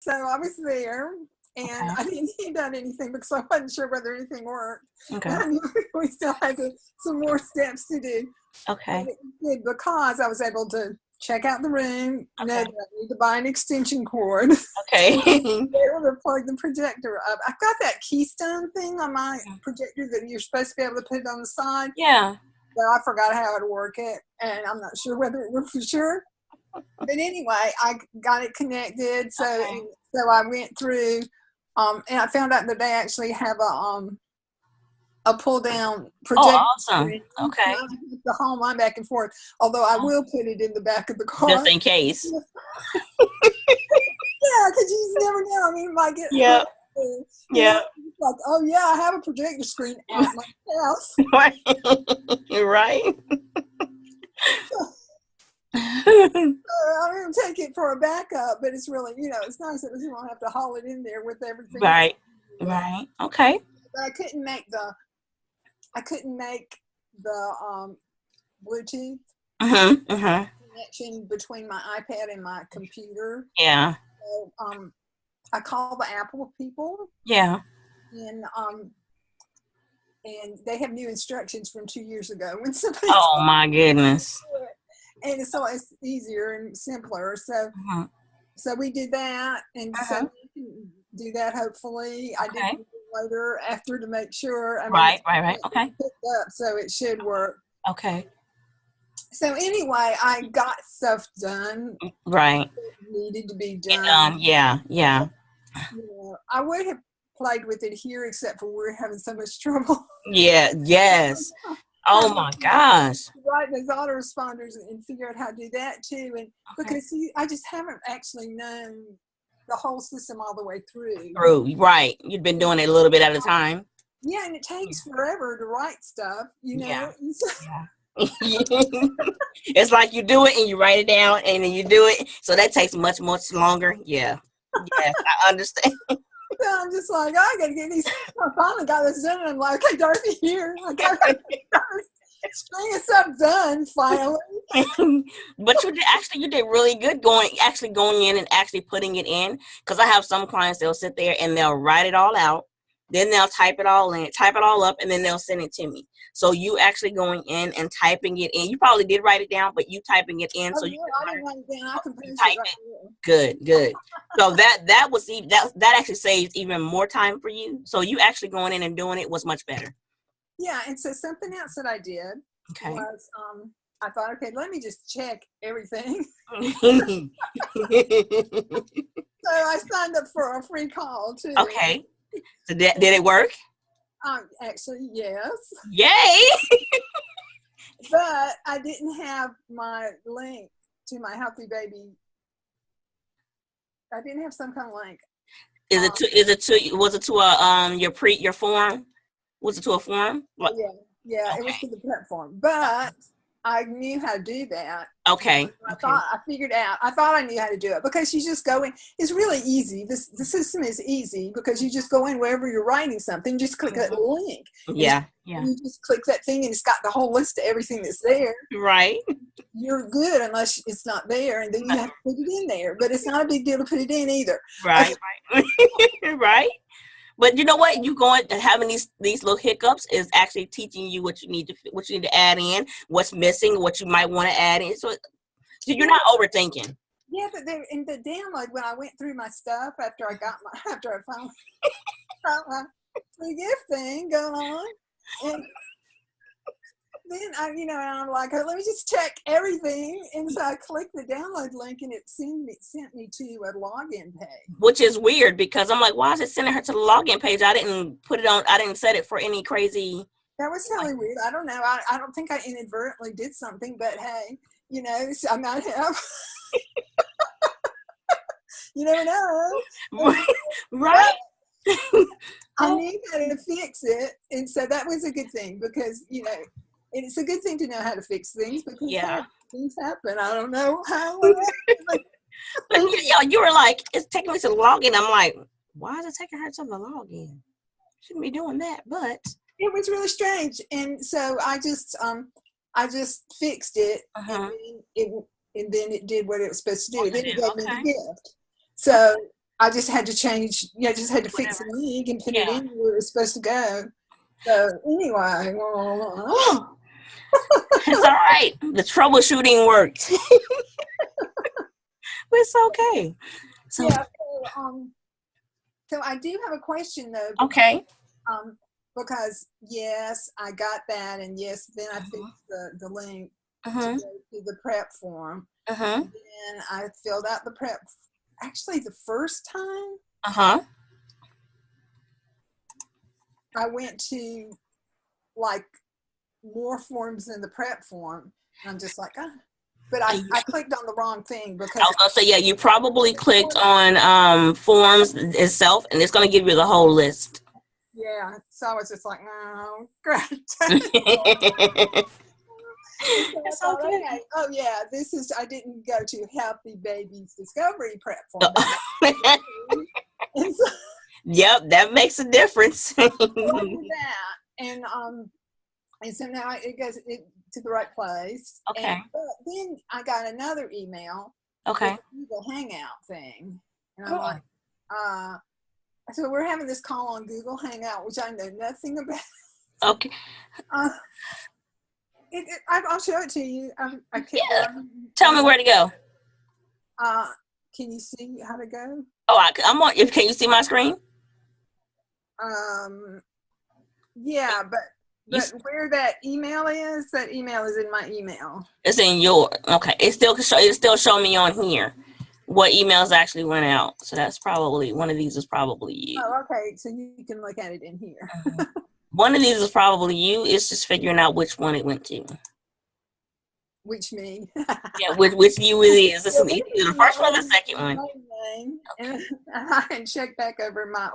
So I was there, and Okay. I didn't hand out anything because I wasn't sure whether anything worked. Okay. And I knew we still had some more steps to do. But Okay. it did because I was able to check out the room, know Okay. that I need to buy an extension cord, Okay. be able to plug the projector up. I've got that keystone thing on my projector that you're supposed to be able to put it on the side, Yeah. but I forgot how to work it, and I'm not sure whether it worked for sure. But anyway, I got it connected, Okay. so I went through, and I found out that they actually have a pull down Oh, projector awesome. screen. So I Okay. don't have to haul mine back and forth, although I will put it in the back of the Just car. in case. Yeah, because you just never know. I mean, it might get Yep. it's Yep. like, oh yeah, I have a projector screen at my house. Right. Right. I'm going to take it for a backup, but it's really, it's nice that you don't have to haul it in there with everything else. Right. Right. Okay. But I couldn't make the Bluetooth Uh-huh. Uh-huh. connection between my iPad and my computer. Yeah. So I called the Apple people, Yeah. and they have new instructions from 2 years ago when somebody Oh told my goodness. me to do it. And so it's easier and simpler. Uh-huh. So we did that, and so Uh-huh. you can do that. Hopefully, I did Okay. it later after to make sure. I mean, Right. it's Right. Right. Okay. picked up, so it should work. Okay. So anyway, I got stuff done Right. that needed to be Get done. done. Yeah. Yeah. I would have played with it here, except for we're having so much trouble. Yeah. Yes. Oh Having my gosh. to write those autoresponders and figure out how to do that too. And Okay. because I just haven't actually known the whole system all the way through. True. Right. You've been doing it a little bit at a time. Yeah, and it takes forever to write stuff, Yeah. And so, Yeah. It's like you do it and you write it down and then you do it. So that takes much, much longer. Yeah. Yes, I understand. I'm just like, I gotta get these. I finally got this done, and I'm like, okay, Dorothy, here, I got string of stuff done finally. But you did really good going in and actually putting it in. Because I have some clients, they'll sit there and they'll write it all out. Then they'll type it all up, and then they'll send it to me. So you actually going in and typing it in. You probably did write it down, but you typing it in Oh, so you yeah, I can didn't write it down. I can post type it right it. here. Good, good. So that actually saves even more time for you. So you actually going in and doing it was much better. Yeah, and so something else that I did Okay. was I thought, okay, let me just check everything. So I signed up for a free call too. Okay. So did it work? Actually, yes, Yay! but I didn't have my link to my Healthy Baby. I didn't have some kind of link. Was it to your form? Was it to a form? What? Yeah, Okay. it was to the platform, but I knew how to do that. Okay. I thought I knew how to do it because you just go in. It's really easy. The system is easy because you just go in wherever you're writing something, just click that link. Yeah. You just click that thing and it's got the whole list of everything that's there. Right. You're good unless it's not there, and then you have to put it in there. But it's not a big deal to put it in either. Right. Right. But you know what? You going to having these little hiccups is actually teaching you what you need to add in, what's missing, what you might want to add in. So you're not overthinking. Yeah, but in the download, when I went through my stuff after I finally got my free gift thing going on, and then I'm like, oh, let me just check everything, and so I clicked the download link, and it sent me to a login page, which is weird because I'm like, why is it sending her to the login page? I didn't set it for any crazy. That was totally weird. I don't know. I don't think I inadvertently did something, but hey, so I might have. You never know. Right. I knew how to fix it, and so that was a good thing because it's a good thing to know how to fix things because things happen. I don't know how. But you were like, it's taking me to the login. I'm like, why is it taking her to the login? Shouldn't be doing that, but it was really strange, and so I just fixed it, and then it did what it was supposed to do. Then it gave me the gift. So I just had to change. Yeah, I just had to fix the link and put it in where it was supposed to go. So anyway, it's all right. The troubleshooting worked. It's okay. So yeah. So I do have a question though. Okay. Because yes, I got that, and yes, then I fixed the link to go to the prep form. And then I filled out the prep. Actually, the first time, I went to like more forms than the prep form. And I'm just like, but I clicked on the wrong thing because I was gonna say, yeah, you probably clicked on forms itself, and it's gonna give you the whole list. Yeah, so I was just like, oh, great. It's okay. Oh yeah, I didn't go to Healthy Babies Discovery Prep Form. Yep, that makes a difference. And so now it goes to the right place. Okay. But then I got another email. Okay. The Hangout thing, and I'm like, so we're having this call on Google Hangout, which I know nothing about. Okay. I'll show it to you. I can't. Yeah. Tell me where to go. Can you see how to go? Oh, I'm on. Can you see my screen? Yeah, but where that email is in my email. It's in your. Okay. It's still showing me on here what emails actually went out. So that's probably one of these is probably you. Oh, okay. So you can look at it in here. One of these is probably you. It's just figuring out which one it went to. Which me? Yeah, which you it is. This is either the first one or the second one. And I can check back over my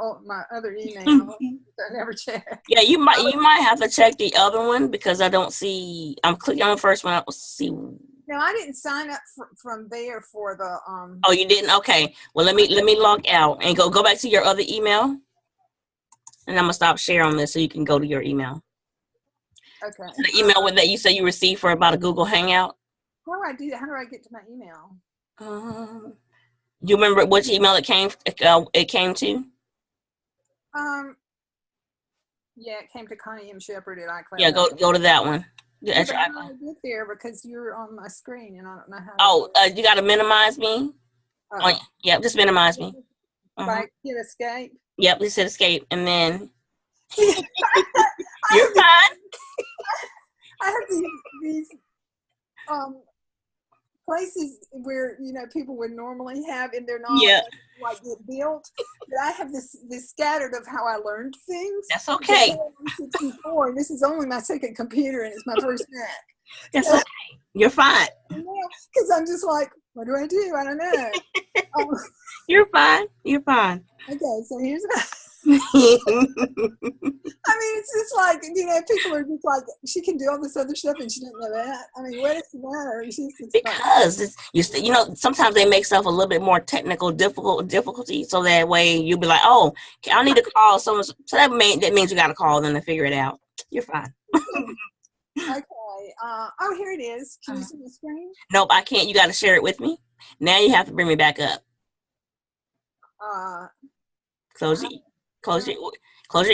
other email. I never check. Yeah, you might have to check the other one because I don't see. I'm clicking on the first one. I will see. No, I didn't sign up from there for the Oh, you didn't? Okay. Well, let me log out and go back to your other email, and I'm gonna stop sharing this so you can go to your email. Okay. The email with that you said you received for about a Google Hangout. How do I do that? How do I get to my email? You remember which email it came to? Yeah, it came to Connie M. Sheppard at iCloud. Yeah, go to that one. Yeah, but how do I get there because you're on my screen and I don't know how. Oh, you got to minimize me. Yeah, just minimize me. If I hit escape. Yep, just hit escape, and then you're fine. I have these places where people would normally have in their knowledge like get built. But I have this scattered of how I learned things. That's okay. I'm 64, and this is only my second computer, and it's my first Mac. That's okay. You're fine. Because I'm just like, what do? I don't know. You're fine. You're fine. Okay, so here's I mean, it's just like, people are just like, she can do all this other stuff and she doesn't know that. I mean, what is the matter? Because sometimes they make stuff a little bit more technical difficulty, so that way you'll be like, oh, I need to call someone. So that means you got to call them to figure it out. You're fine. Okay. Oh, here it is. Can you see the screen? Nope, I can't. You got to share it with me. Now you have to bring me back up. Close your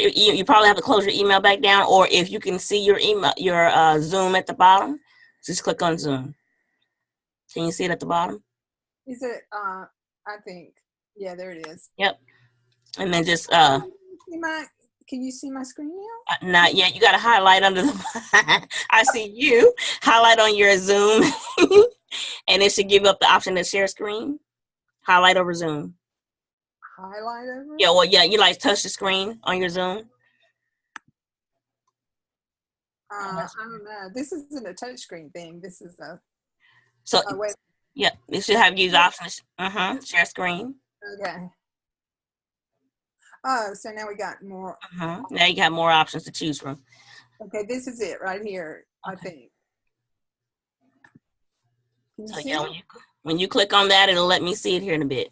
you probably have to close your email back down, or if you can see your email, your Zoom at the bottom, just click on Zoom. Can you see it at the bottom? Is it I think, yeah, there it is. Yep. And then just can you see my screen now? Not yet. You got to highlight under the I see you. Highlight on your Zoom and it should give up the option to share screen. Highlight over Zoom. Highlight over? Yeah, well, yeah, you like touch the screen on your Zoom? I don't know. This isn't a touch screen thing. This is a... So, yeah, it should have these options. Share screen. Okay. Oh, so now we got more. Now you got more options to choose from. Okay, this is it right here, I think. So, yeah, when you click on that, it'll let me see it here in a bit.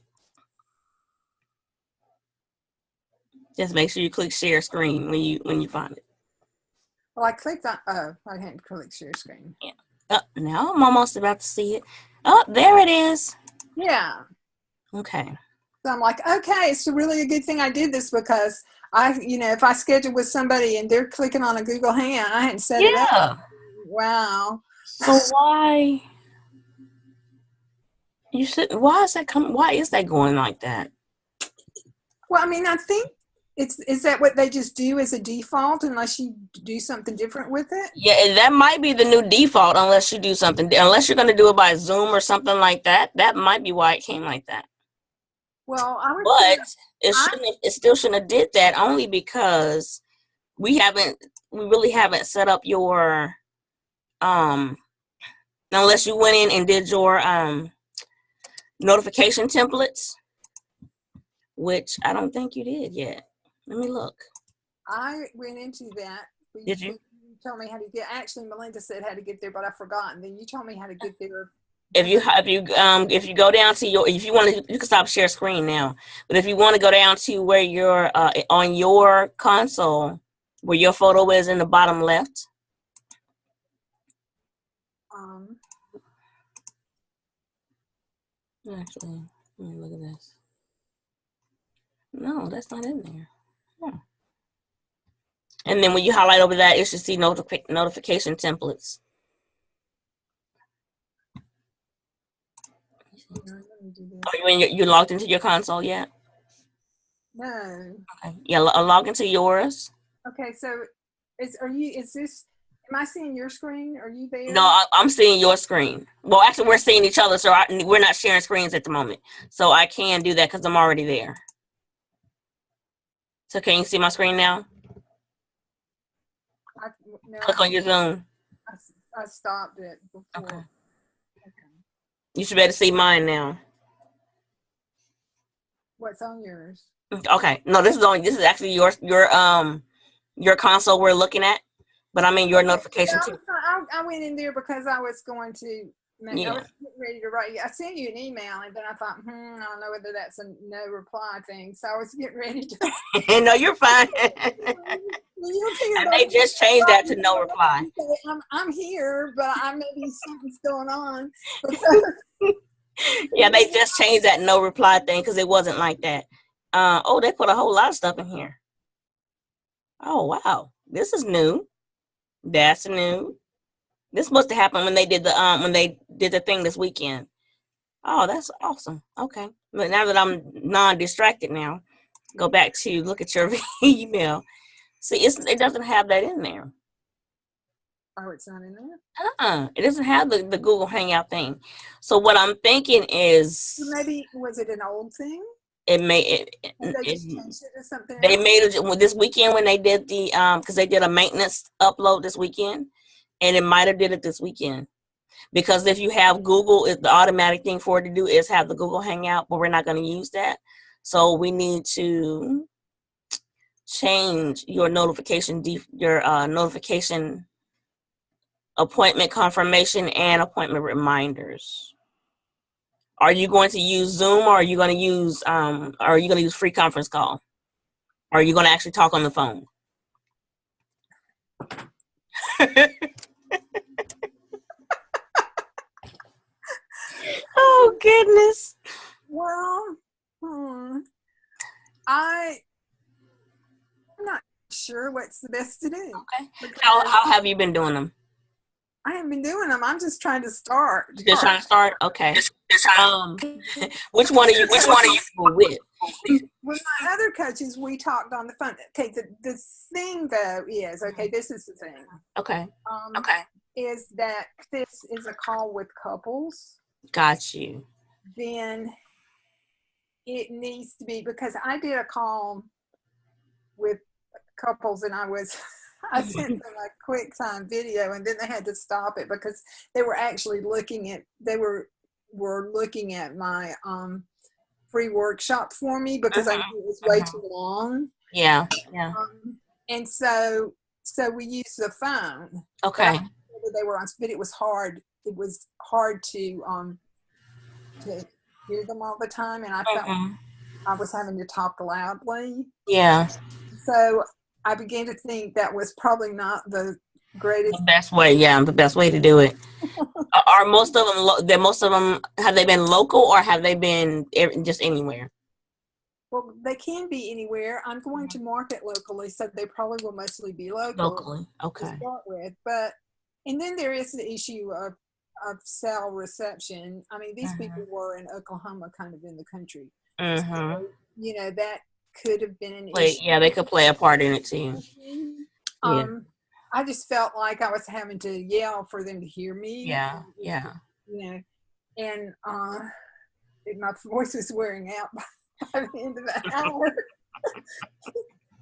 Just make sure you click share screen when you find it. Well, I clicked on. Oh, I didn't click share screen. Yeah. Now I'm almost about to see it. Oh, there it is. Yeah. Okay. So I'm like, okay, it's really a good thing I did this, because if I schedule with somebody and they're clicking on a Google Hangout, I hadn't set it up. Wow. So why why is that going like that? Well, I mean, I think is that what they just do as a default, unless you do something different with it? Yeah, that might be the new default, unless you do something, unless you're going to do it by Zoom or something like that. That might be why it came like that. Well, it still shouldn't have did that, only because we really haven't set up your unless you went in and did your notification templates, which I don't think you did yet. Let me look. I went into that. Did you? You told me how to get. Actually, Melinda said how to get there, but I forgot. And then you told me how to get there. If you go down to if you want to, you can stop share screen now. But if you want to go down to where you're on your console, where your photo is in the bottom left. Actually, let me look at this. No, that's not in there. Huh. And then when you highlight over that, it should see notification templates. Are you logged into your console yet? No. Okay. Yeah, log into yours. Okay, so am I seeing your screen? Are you there? No, I'm seeing your screen. Well, actually, we're seeing each other, so we're not sharing screens at the moment. So I can do that because I'm already there. So can you see my screen now? Click on your Zoom. I stopped it before. Okay. You should be able to see mine now. What's on yours? Okay. No, this is actually your console we're looking at, but I'm in your notification too. I went in there because I was going to. I was getting ready to write. I sent you an email, and then I thought, I don't know whether that's a no reply thing. So I was getting ready to. No, you're fine. And they just changed that to no reply. I'm here, but maybe something's going on. Yeah, they just changed that no reply thing because it wasn't like that. They put a whole lot of stuff in here. Oh wow, this is new. That's new. This must have happened when they did the thing this weekend. Oh, that's awesome. Okay, but now that I'm non-distracted now, go back to look at your email. See, it doesn't have that in there. Oh, it's not in there? It doesn't have the Google Hangout thing. So what I'm thinking is, maybe was it an old thing? They made it this weekend when they did because they did a maintenance upload this weekend, and it might have did it this weekend. Because if you have Google, the automatic thing for it to do is have the Google Hangout, but we're not going to use that. So we need to change your notification appointment confirmation and appointment reminders. Are you going to use Zoom, or are you going to use free conference call? Or are you going to actually talk on the phone? Oh goodness. Well, I'm not sure what's the best to do. Okay. How have you been doing them? I haven't been doing them. I'm just trying to start. Just trying to start? Okay. Which one are you with? With my other coaches, we talked on the phone. Okay, the thing though is, this is the thing. Okay. Is that this is a call with couples. Got you. Then it needs to be, because I did a call with couples and I sent them a quick time video, and then they had to stop it because they were actually looking at my free workshop for me, because I knew it was way too long. Yeah. And so we used the phone. Okay. They were on, but it was hard. It was hard to hear them all the time, and I felt I was having to talk loudly. Yeah. So I began to think that was probably not the greatest. The best way, the best way to do it. Are most of them? Have they been local, or have they been just anywhere? Well, they can be anywhere. I'm going to market locally, so they probably will mostly be Locally, to okay. start with. But and then there is the issue of cell reception. I mean, these people were in Oklahoma, kind of in the country. So, you know, that could have been an issue. Yeah, they could play a part in it too. Yeah. I just felt like I was having to yell for them to hear me. Yeah. You know, and my voice was wearing out by the end of the hour.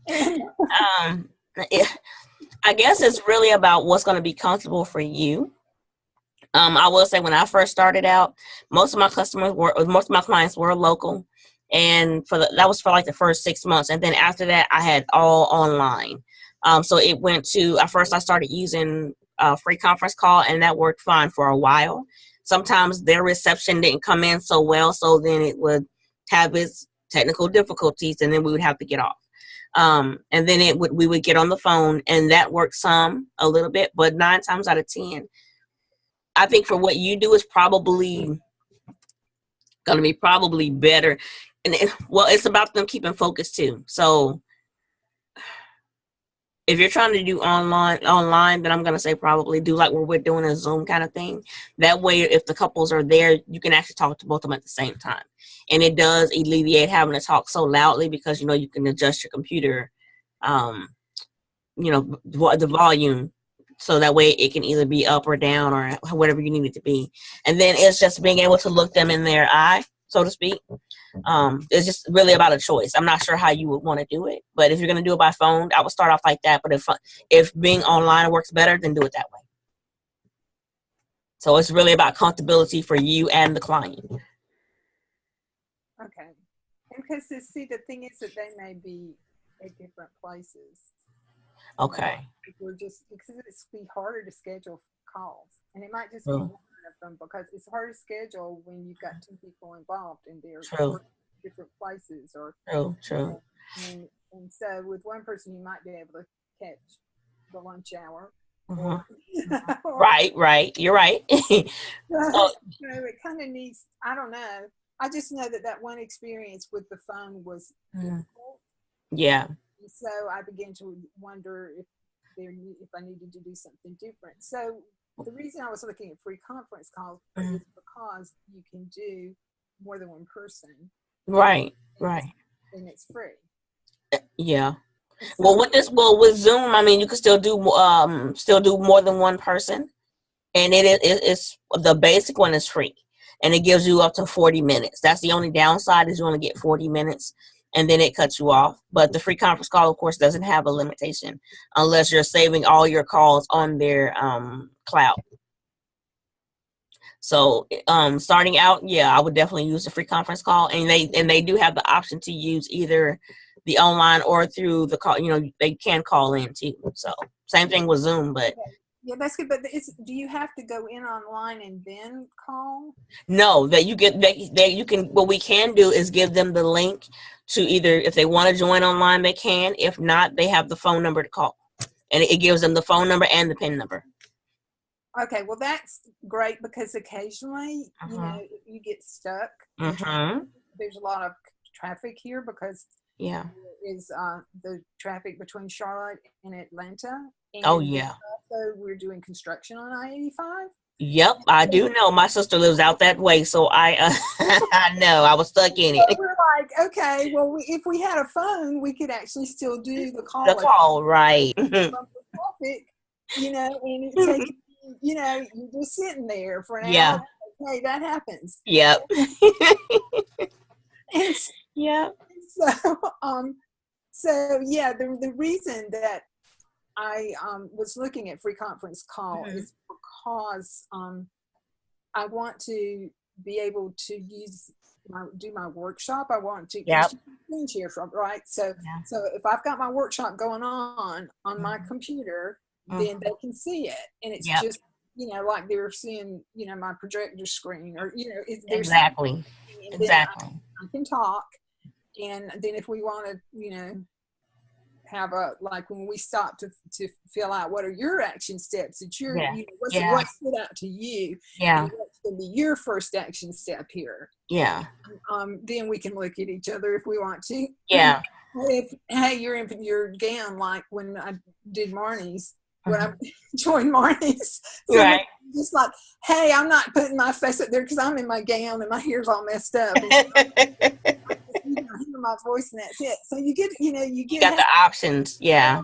And, I guess it's really about what's going to be comfortable for you. I will say when I first started out, most of my clients were local, and that was for like the first 6 months, and then after that, I had all online. So it went to at first I started using a free conference call, and that worked fine for a while. Sometimes their reception didn't come in so well, so then it would have its technical difficulties, and then we would have to get off. And then we would get on the phone, and that worked a little bit, but 9 times out of 10. I think for what you do is probably going to be probably better. And it's about them keeping focus too. So if you're trying to do online, then I'm going to say probably do like what we're doing, a Zoom kind of thing. That way, if the couples are there, you can actually talk to both of them at the same time. And it does alleviate having to talk so loudly because, you know, you can adjust your computer, you know, the volume. So that way it can either be up or down or whatever you need it to be. And then it's just being able to look them in their eye, so to speak. It's just really about a choice. I'm not sure how you would want to do it, but if you're going to do it by phone, I would start off like that. But if being online works better, then do it that way. So it's really about comfortability for you and the client. Okay. And because the thing is that they may be at different places. Okay. Because it's be harder to schedule calls, and it might just be one of them because it's hard to schedule when you've got 2 people involved and they're different places or true. And so with one person you might be able to catch the lunch hour. Right. You're right. So it kind of needs. I don't know. I just know that one experience with the phone was difficult. Yeah. So I began to wonder if I needed to do something different. So the reason I was looking at free conference calls is because you can do more than one person. Right. And it's free. Yeah. So, with Zoom, I mean, you can still do more than one person, and it's the basic one is free, and it gives you up to 40 minutes. That's the only downside is you only get 40 minutes. And then it cuts you off. But the free conference call, of course, doesn't have a limitation unless you're saving all your calls on their cloud. So starting out, I would definitely use the free conference call. And they do have the option to use either the online or through the call. You know, they can call in too. So same thing with Zoom, but. Yeah, that's good. But do you have to go in online and then call? No, what we can do is give them the link to either, if they want to join online, they can. If not, they have the phone number to call. And it gives them the phone number and the PIN number. Okay, well, that's great because occasionally, you know, you get stuck. There's a lot of traffic here because there is the traffic between Charlotte and Atlanta. And also we're doing construction on I-85. Yep, I do know. My sister lives out that way, so I I know. I was stuck in it. So we're like, okay, well, if we had a phone, we could actually still do the call. The call, right. Traffic, you know, and it takes, you know, you're just sitting there for an hour. Okay, that happens. Yep. So the reason that I was looking at free conference call is because I want to be able to do my workshop. I want to share from right. So if I've got my workshop going on my computer, then they can see it, and it's just, you know, like they're seeing, you know, my projector screen, or, you know, exactly. I can talk, and then if we want to, you know, have like when we stop to fill out what are your action steps that you're, you know, what stood out to you, and going to be your first action step here. Yeah. Then we can look at each other if we want to. Yeah. If, hey, you're in your gown, like when I did Marnie's, when I joined Marnie's. So Right. just like, hey, I'm not putting my face up there because I'm in my gown and my hair's all messed up. And you know, hear my voice and that's it. So you get, you got the options. Yeah.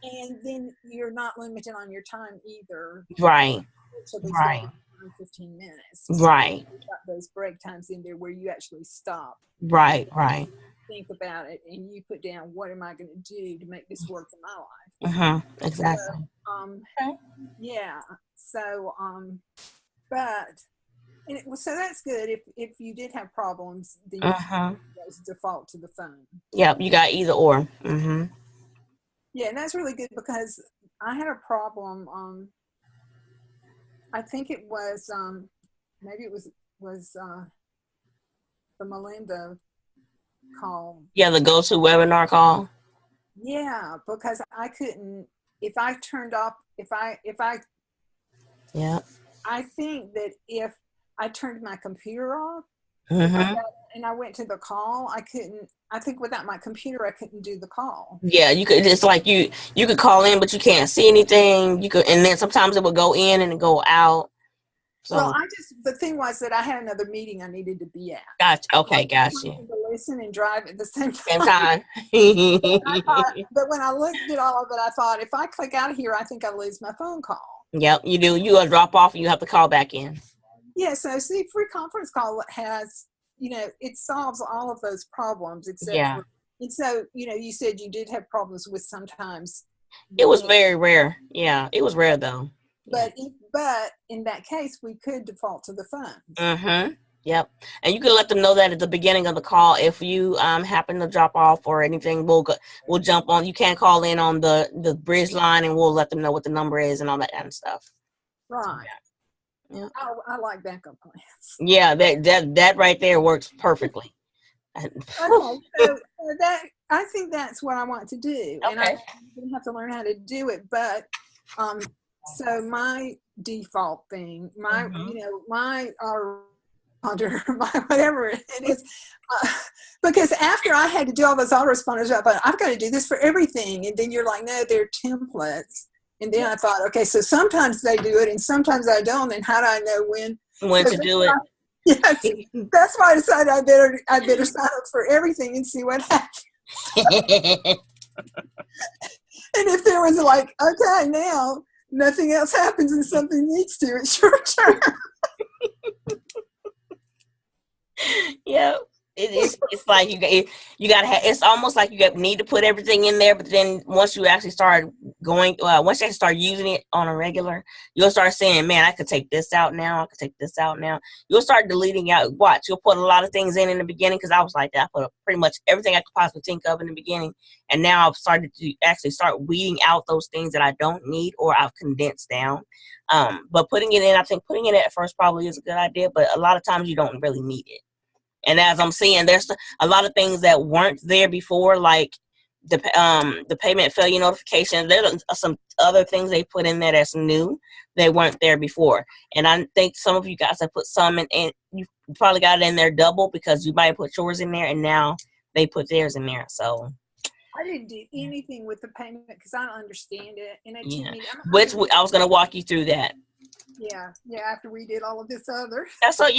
And then you're not limited on your time either. Right. So they Right. 15 minutes. Right. Got those break times in there where you actually stop. Right. Right. Think about it and you put down, what am I going to do to make this work in my life? Exactly. So, yeah. So, so that's good. If you did have problems, then you default to the phone. Yep, you got either or. Yeah, and that's really good because I had a problem. I think it was maybe it was the Melinda call. Yeah, the go-to webinar call. Yeah, because I couldn't. If I turned off, Yeah. I think that if I turned my computer off and I went to the call, I couldn't. I think without my computer, I couldn't do the call. Yeah, you could. It's like you could call in, but you can't see anything. You could, and then sometimes it would go in and go out. So, well, the thing was that I had another meeting I needed to be at. Gotcha. Okay, gotcha. To listen and drive at the same time. Same time. But when I looked at all of it, I thought, if I click out of here, I think I lose my phone call. Yep, you do. You will drop off and you have to call back in. Yeah, so see, free conference call has, it solves all of those problems. And so, you said you did have problems with sometimes. It was very rare. Yeah, it was rare though. But in that case, we could default to the phone. Yep. And you can let them know that at the beginning of the call. If you happen to drop off or anything, we'll jump on. You can't call in on the bridge line, and we'll let them know what the number is and all that kind of stuff. Right. Yeah. I like backup plans. Yeah, that right there works perfectly. Okay, so I think that's what I want to do, and I'm going to have to learn how to do it. But so my default thing, my whatever it is, because after I had to do all those autoresponders, I thought, I've got to do this for everything, and then you're like, no, they're templates. And then I thought, okay, so sometimes they do it and sometimes I don't, and how do I know when to do it? Yes, that's why I decided I better sign up for everything and see what happens. And if there was like, okay, now nothing else happens and something needs to, it's your turn. Yep. It's like you gotta have, it's almost like you need to put everything in there, but then once you actually start once you start using it on a regular, you'll start saying, man, I could take this out now, I could take this out now. You'll start deleting out. Watch, you'll put a lot of things in the beginning, because I was like that. I put pretty much everything I could possibly think of in the beginning, and now I've started to actually start weeding out those things that I don't need or I've condensed down. But putting it in, I think putting it at first probably is a good idea, but a lot of times you don't really need it. And as I'm seeing, there's a lot of things that weren't there before, like the payment failure notification. There's some other things they put in there that's new. They weren't there before. And I think some of you guys have put some in, and you probably got it in there double, because you might have put yours in there and now they put theirs in there. So I didn't do anything with the payment because I don't understand it. And which I was going to walk you through that. Yeah. After we did all of this other. So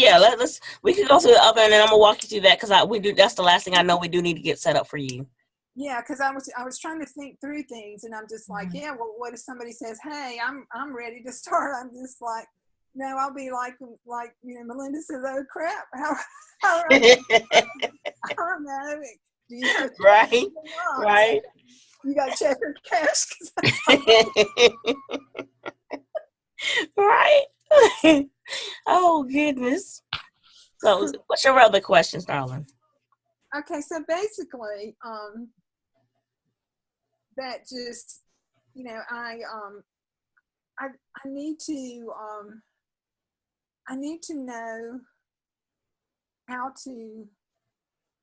we can go through the other, and then I'm gonna walk you through that, because that's the last thing I know we do need to get set up for you. Yeah, because I was trying to think through things, and I'm just like, yeah, well, what if somebody says, hey, I'm ready to start? I'm just like, no, I'll be like Melinda says, oh crap, how I don't know. Do you have right? You got to check your cash. Right. Oh goodness. So what's your other questions, darling? Okay, so basically, that just, I need to know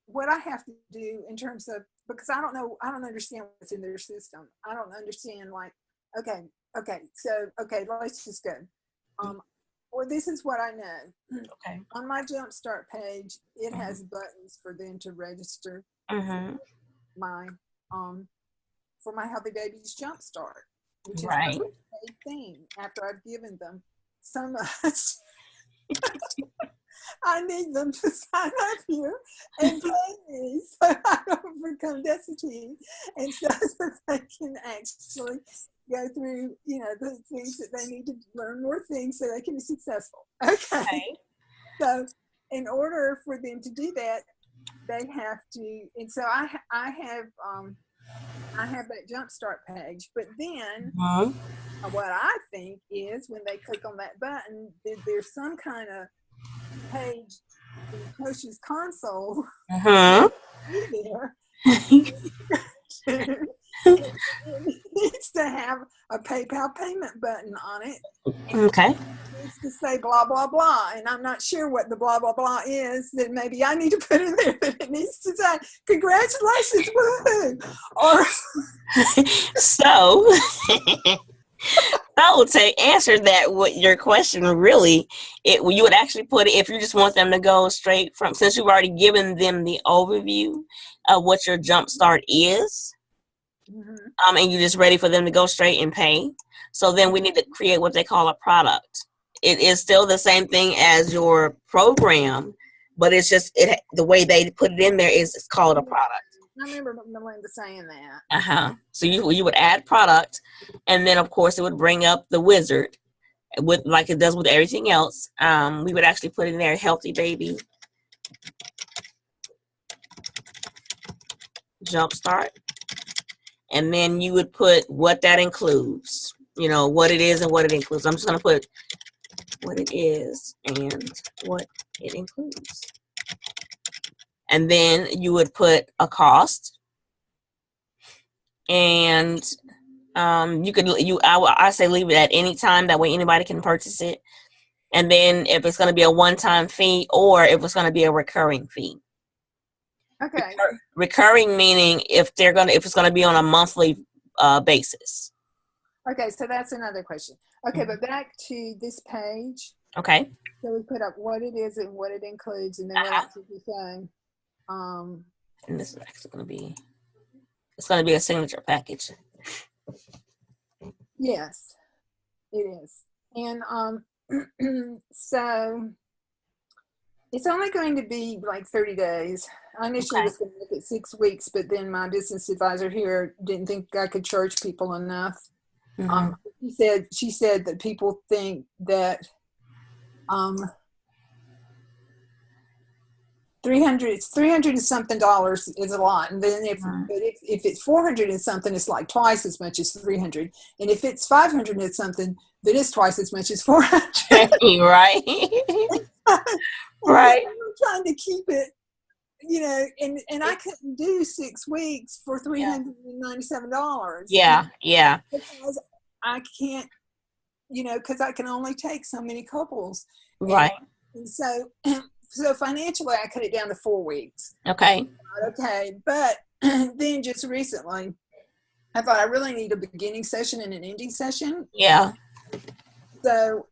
what I have to do in terms of, because I don't understand what's in their system. I don't understand, like, okay, so let's just go. Well, this is what I know. Okay. On my Jumpstart page, it has buttons for them to register my for my Healthy Babies Jumpstart, which is Right. a paid thing after I've given them so much. I need them to sign up here and pay me so I don't become destitute, and so that they can actually go through, the things that they need to learn more things so they can be successful. Okay. So in order for them to do that, they have to, and so I have that Jumpstart page, but then what I think is when they click on that button, there's some kind of page in Coach's console there. It needs to have a PayPal payment button on it. Okay. It needs to say blah, blah, blah. And I'm not sure what the blah, blah, blah is that maybe I need to put in there, but it needs to say, congratulations, woohoo. Or So to answer that, what your question really, you would actually put it, if you just want them to go straight from, since you've already given them the overview of what your Jumpstart is, and you're just ready for them to go straight and pay. So then we need to create what they call a product. It is still the same thing as your program, but it's just the way they put it in there is it's called a product. I remember Melinda saying that. So you would add product, and then of course it would bring up the wizard, with like it does with everything else. We would actually put in there Healthy Baby Jumpstart, and then you would put what that includes. What it is and what it includes. I'm just gonna put what it is and what it includes. And then you would put a cost, and I say leave it at any time, that way anybody can purchase it. And then if it's going to be a one-time fee or if it's going to be a recurring fee. Okay. Recurring meaning if it's going to be on a monthly basis. Okay, so that's another question. Okay, but back to this page. Okay. So we put up what it is and what it includes, and then what else did we say? And this is actually going to be a signature package. Yes, it is. And so it's only going to be like 30 days. I initially was going to look at 6 weeks, but then my business advisor here didn't think I could charge people enough. She said that people think that $300 and something is a lot, and then if it's $400 and something, it's like twice as much as $300, and if it's $500 and something, then it's twice as much as $400. Right. Right. I'm trying to keep it, and I couldn't do 6 weeks for $397. Yeah. Because I can't, because I can only take so many couples. Right. And so financially, I cut it down to 4 weeks. Okay. But then just recently, I thought I really need a beginning session and an ending session. Yeah. So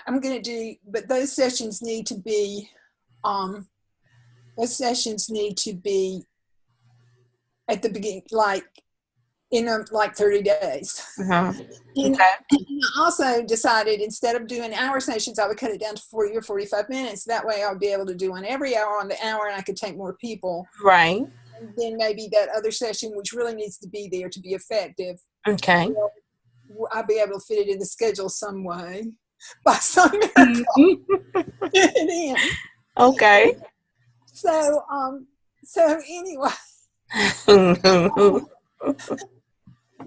I'm going to do, but those sessions need to be, at the beginning, like in like 30 days. And I also decided instead of doing hour sessions, I would cut it down to 40 or 45 minutes. That way I would be able to do one every hour on the hour, and I could take more people. Right. And then maybe that other session, which really needs to be there to be effective. Okay. I'll be able to fit it in the schedule some way by some miracle. Okay. So anyway.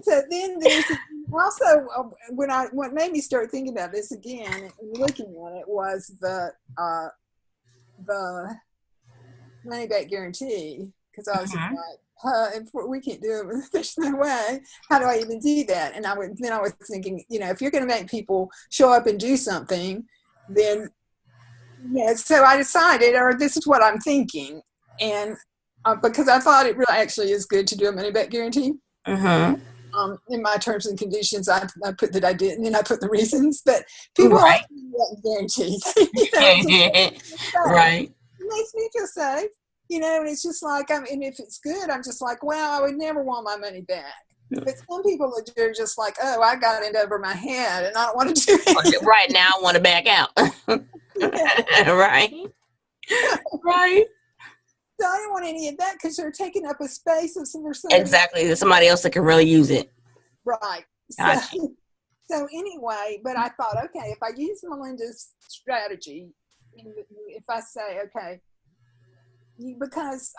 So then there's also what made me start thinking about this again and looking at it was the money back guarantee, because I was like, we can't do it. There's no way. How do I even do that? And I was thinking, if you're going to make people show up and do something, then so I decided, or this is what I'm thinking, and because I thought it really actually is good to do a money back guarantee. in my terms and conditions, I put that I did, and then I put the reasons. But people Right. always guarantee. Right. It makes me feel safe, and it's just like, and if it's good, I'm just like, wow, I would never want my money back. But some people are just like, oh, I got it over my head and I don't want to do it. Right now, I want to back out. Right. Right. So I don't want any of that because they're taking up a space of somebody. Exactly. There's somebody else that can really use it. Right. Gotcha. So anyway, but I thought, okay, if I use Melinda's strategy, if I say, okay, because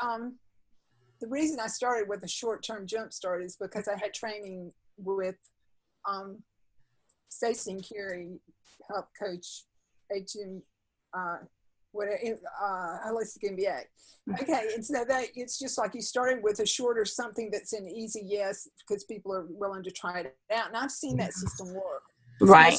the reason I started with a short-term jump start is because I had training with Stacey and Carrie, health coach, HM, holistic MBA. Okay, and so that it's just like you started with a shorter something that's an easy yes because people are willing to try it out, and I've seen that system work. Right.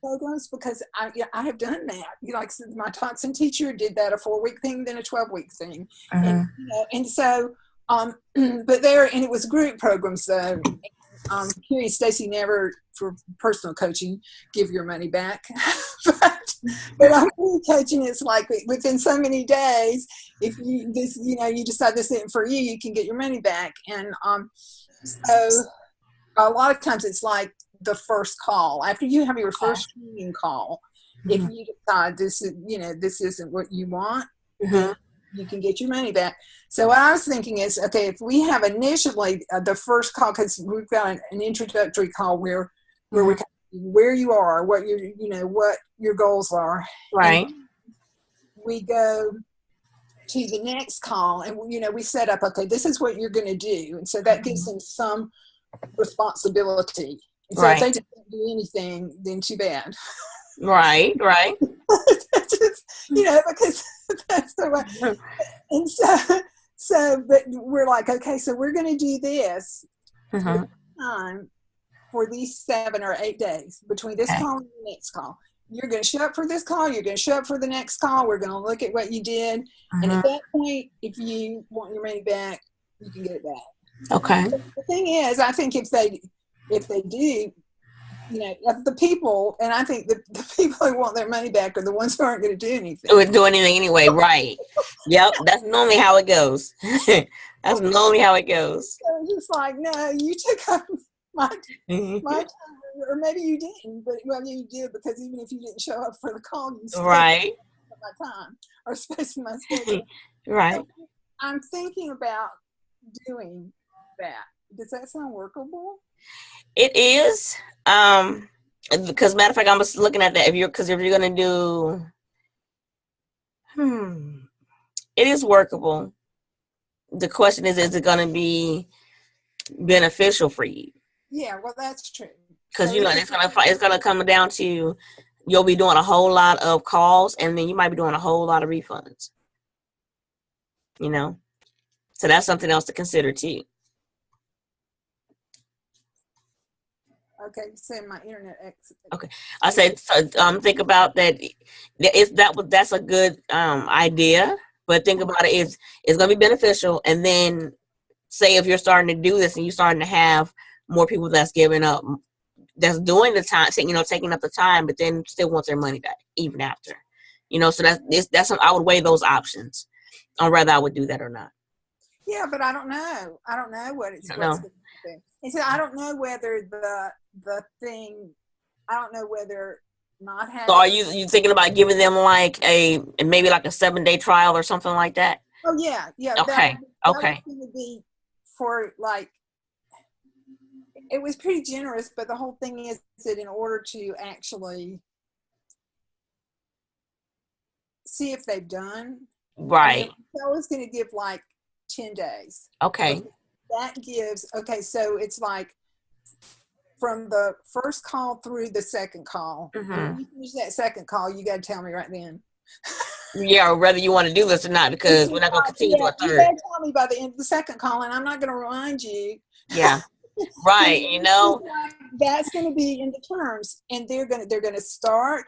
Programs because I have done that. Like my toxin teacher did that, a 4-week thing, then a 12-week thing, and so but it was group programs though. Carrie, Stacey never for personal coaching give your money back, but I'm really coaching. It's like within so many days, if you decide this isn't for you, you can get your money back, and so a lot of times it's like the first call after you have your first training call. If you decide this isn't what you want, you can get your money back. So what I was thinking is, okay, if we have initially the first call, because we've got an introductory call where we where you are, what what your goals are, right? We go to the next call, and we set up, okay, this is what you're going to do, and so that gives them some responsibility. And so if they just don't do anything, then too bad. Right. Just, because that's the way. And but we're like, okay, so we're going to do this time for these 7 or 8 days between this call and the next call. You're going to show up for this call. You're going to show up for the next call. We're going to look at what you did. And at that point, if you want your money back, you can get it back. Okay. But the thing is, I think if they do, the people, and I think the people who want their money back are the ones who aren't going to do anything. Would do anything anyway, right? Yep, that's normally how it goes. That's normally how it goes. So it's just like, no, you took up my time, or maybe you didn't, but you did, because even if you didn't show up for the call, you still right my time or space in my schedule. Right. So I'm thinking about doing that. Does that sound workable? It is, because matter of fact, I'm just looking at that. If you're gonna do, it is workable. The question is it gonna be beneficial for you? Yeah, well, that's true. Because it's gonna come down to you'll be doing a whole lot of calls, and then you might be doing a whole lot of refunds. So that's something else to consider too. Okay, send my internet exit. Okay, I said, think about that. That's a good idea, but think about it. It's going to be beneficial, and then say if you're starting to do this and you're starting to have more people that's giving up, that's doing the time, taking up the time, but then still want their money back even after, So that's I would weigh those options on whether I would do that or not. Yeah, but I don't know. I don't know what it's going to be. And so I don't know whether the thing. I don't know whether not having. So are you thinking about giving them maybe like a 7-day trial or something like that? Oh yeah. Okay. That was going to be for it was pretty generous, but the whole thing is that in order to actually see if they've done right, I was going to give 10 days. Okay. That gives, so it's from the first call through the second call. When you finish that second call, you got to tell me right then. Yeah, or whether you want to do this or not, because we're not going to continue to a third. You got to tell me by the end of the second call, and I'm not going to remind you. Yeah, right. That's going to be in the terms, and they're going to start,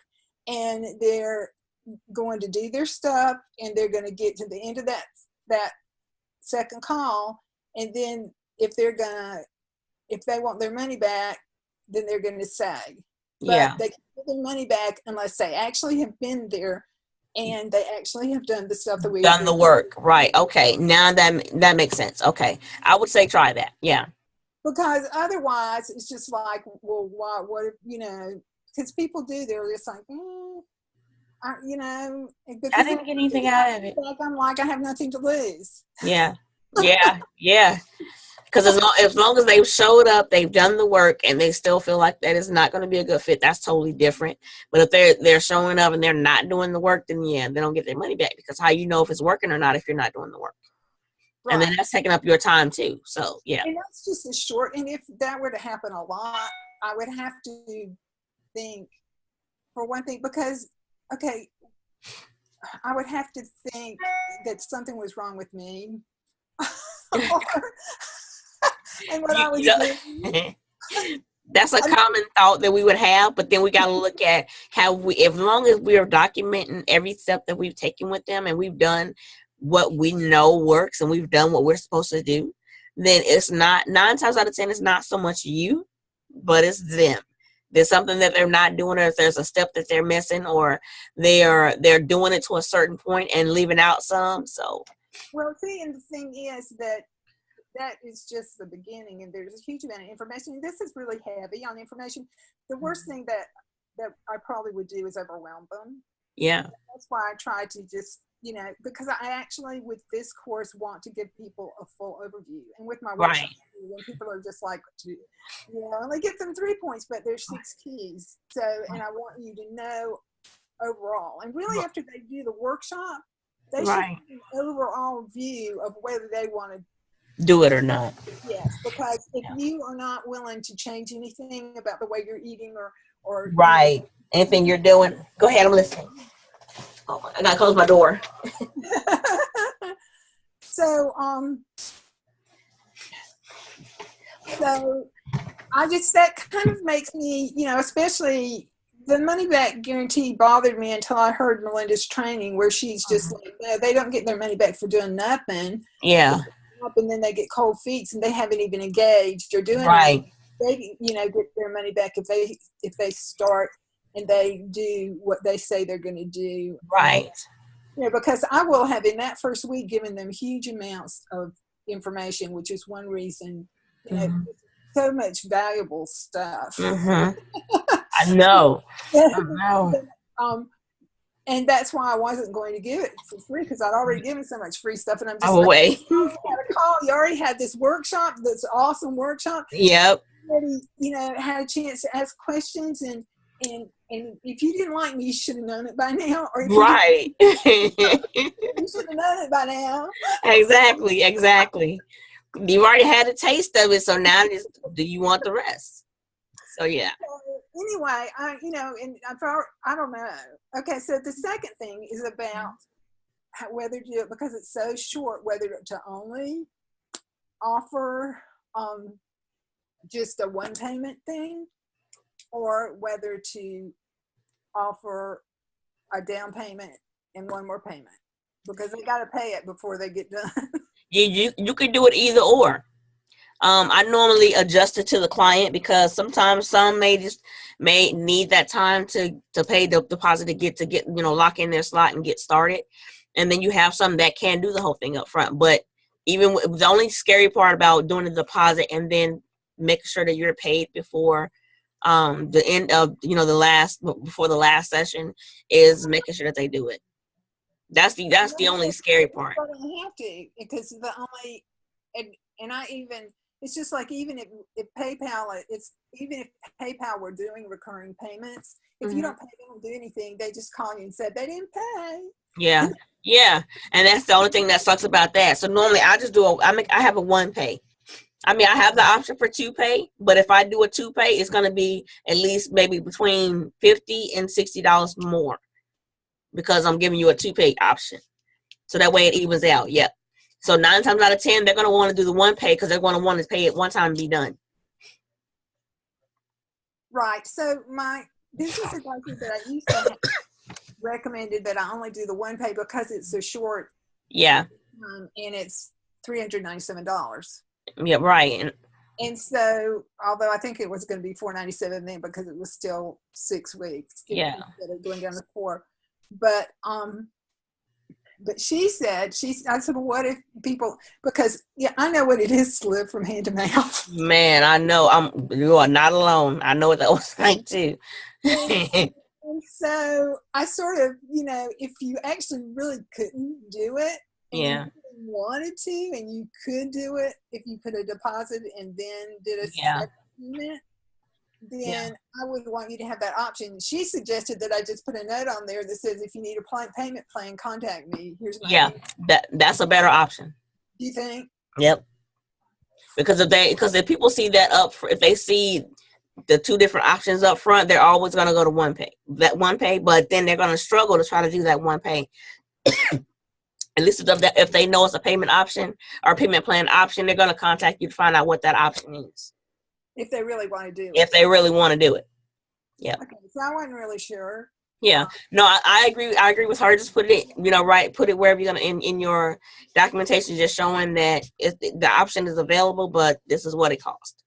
and they're going to do their stuff, and they're going to get to the end of that second call, and then if they're gonna if they want their money back, then they're going to say. Yeah. But they can get their money back unless they actually have been there and they actually have done the stuff that we done the work. Right. Okay. Now that makes sense. Okay. I would say try that. Yeah. Because otherwise it's just like, well, what if, because people do, they're just like, I didn't get anything out of it. I'm like, I have nothing to lose. Yeah. Yeah. Yeah. Because as long as they've showed up, they've done the work, and they still feel like that is not going to be a good fit, that's totally different. But if they're showing up and they're not doing the work, then yeah, they don't get their money back. Because how you know if it's working or not if you're not doing the work? Right. And then that's taking up your time too. So yeah. And that's just a short. And if that were to happen a lot, I would have to think, for one thing, because I would have to think that something was wrong with me. And what I was doing. That's a common thought that we would have, but then we got to look at how as long as we are documenting every step that we've taken with them and we've done what we know works and we've done what we're supposed to do, then it's not 9 times out of 10, it's not so much you, but it's them. There's something that they're not doing, or there's a step that they're missing, or they're doing it to a certain point and leaving out some. So, well, see, and the thing is that is just the beginning, and there's a huge amount of information. This is really heavy on information. The worst thing that I probably would do is overwhelm them. Yeah. That's why I try to just, because I actually, with this course, want to give people a full overview. And with my workshop, when people are just like, only get them 3 points, but there's 6 keys. So, and I want you to know overall. And really, after they do the workshop, they should have an overall view of whether they want to do it or not. Yes, because if you are not willing to change anything about the way you're eating or anything you're doing, go ahead, I'm listening. Oh, I gotta close my door. So that kind of makes me, especially the money back guarantee bothered me until I heard Melinda's training, where she's just like, no, they don't get their money back for doing nothing. Yeah. And then they get cold feet and they haven't even engaged or doing anything. They get their money back if they start and they do what they say they're going to do. Right. Because I will have in that first week given them huge amounts of information, which is one reason so much valuable stuff. I know. And that's why I wasn't going to give it for free, because I'd already given so much free stuff. And I'm just you already had this workshop, this awesome workshop. Yep. You already, had a chance to ask questions. And if you didn't like me, you should have known it by now. Or if you should have known it by now. Exactly. You already had a taste of it. So now do you want the rest? So, yeah. Anyway, I don't know. Okay, so the second thing is about whether to do it, because it's so short, whether to only offer just a one payment thing, or whether to offer a down payment and one more payment, because they got to pay it before they get done. You could do it either or. I normally adjust it to the client, because sometimes some may need that time to pay the deposit to get lock in their slot and get started. And then you have some that can do the whole thing up front. But even the only scary part about doing the deposit and then making sure that you're paid before the end of before the last session is making sure that they do it. That's the only scary part. But I have to, because the only and I even. It's just like, even if PayPal were doing recurring payments, if you don't pay, they don't do anything. They just call you and said they didn't pay. Yeah. And that's the only thing that sucks about that. So normally I just I have a one pay. I mean, I have the option for 2 pay, but if I do a 2 pay, it's going to be at least maybe between $50 and $60 more, because I'm giving you a 2 pay option. So that way it evens out. Yep. So 9 times out of 10, they're going to want to do the one pay, because they're going to want to pay it one time and be done. Right. So my business advisor that I used to have recommended that I only do the one pay because it's so short. Yeah. And it's $397. Yeah, right. And so, although I think it was going to be $497 then because it was still 6 weeks, Yeah. instead of going down to 4. But she said, I said, well, what if people, because I know what it is to live from hand to mouth. Man, I know you are not alone. I know what that was like too. And so I sort of, if you actually really couldn't do it, and you really wanted to, and you could do it if you put a deposit and then did a separate payment, then I would want you to have that option. She suggested that I just put a note on there that says, if you need a payment plan, contact me. Here's my email. That's a better option. Do you think? Yep. Because if people see that if they see the 2 different options up front, they're always going to go to one pay, but then they're going to struggle to try to do that one pay. At least if they know it's a payment option or payment plan option, they're going to contact you to find out what that option is. If they really want to do it. If they really want to do it. Yeah. Okay. So I wasn't really sure. Yeah. No, I agree. I agree with her. Just put it, put it wherever you're going to, in your documentation, just showing that the option is available, but this is what it costs.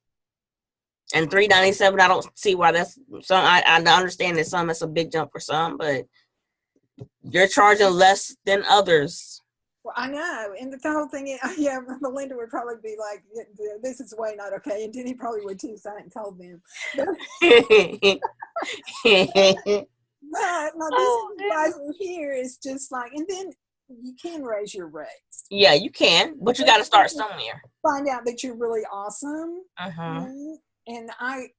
And $397, I don't see why that's some. I understand that that's a big jump for some, but you're charging less than others. Well, I know, and the whole thing is, Melinda would probably be like, "This is way not okay," and Denny probably would too. So I hadn't told them. But my business here is just like, and then you can raise your rates. Yeah, you can, but you got to start somewhere. Find out that you're really awesome. And I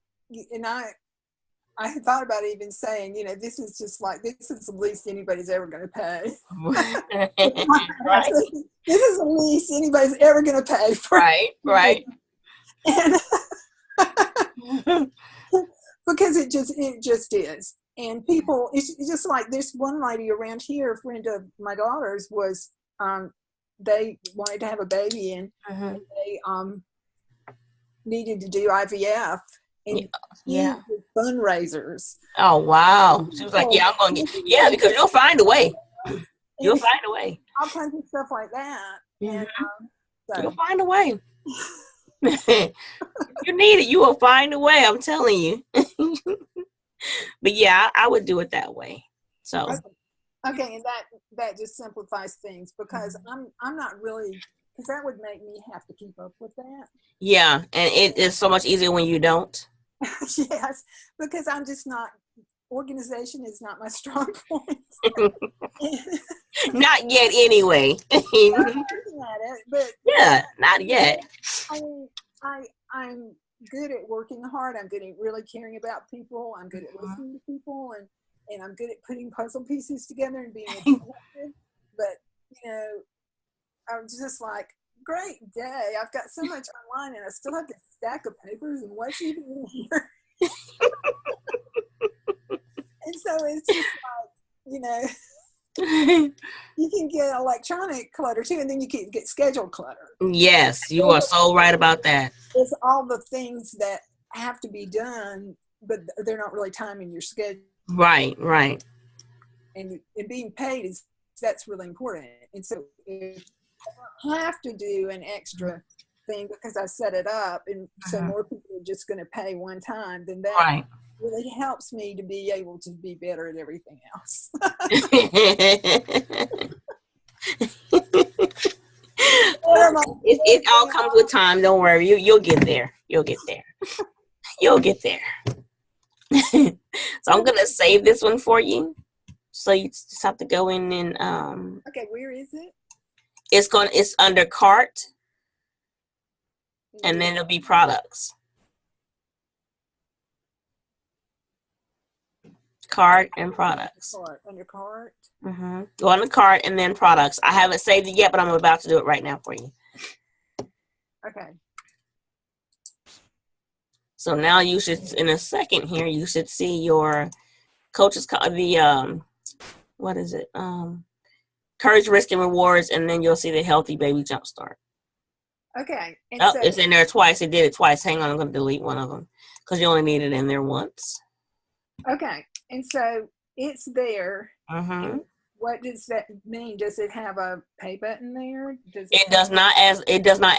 had thought about even saying, this is the least anybody's ever going to pay. Right. This is the least anybody's ever going to pay for. Right. And because it just is. And people, it's just like this one lady around here, a friend of my daughter's, was, they wanted to have a baby and they needed to do IVF. And fundraisers. Oh wow! She was like, "Yeah, I'm gonna get because you'll find a way. You'll find a way. All kinds of stuff like that. And, you'll find a way. If you need it, you will find a way. I'm telling you." But yeah, I would do it that way. So okay, and that just simplifies things because I'm not really, because that would make me have to keep up with that. Yeah, and it is so much easier when you don't. Yes, because I'm just not, organization is not my strong point. Not yet anyway. I'm working at it, but not yet. I mean, I'm good at working hard. I'm good at really caring about people. I'm good at listening to people, and I'm good at putting puzzle pieces together and being effective. But I'm just like, great day. I've got so much online and I still have this stack of papers and what's even in here. And so it's just like, you can get electronic clutter too, and then you can get scheduled clutter. Yes, you are so right about that. It's all the things that have to be done, but they're not really time in your schedule. Right. And being paid that's really important. And so if I have to do an extra thing because I set it up, and so more people are just going to pay one time, then that really helps me to be able to be better at everything else. It all comes with time. Don't worry. You'll get there. You'll get there. So I'm going to save this one for you. So you just have to go in and okay, where is it? It's under cart, and then it'll be products. Cart and products. Under cart. Go on the cart and then products. I haven't saved it yet, but I'm about to do it right now for you. Okay. So now you should, in a second here, you should see your coaches, what is it? Courage, Risk, and Rewards, and then you'll see the Healthy Baby Jumpstart. Okay. And it's in there twice. It did it twice. Hang on, I'm going to delete one of them because you only need it in there once. Okay. And so it's there. What does that mean? Does it have a pay button there? It does not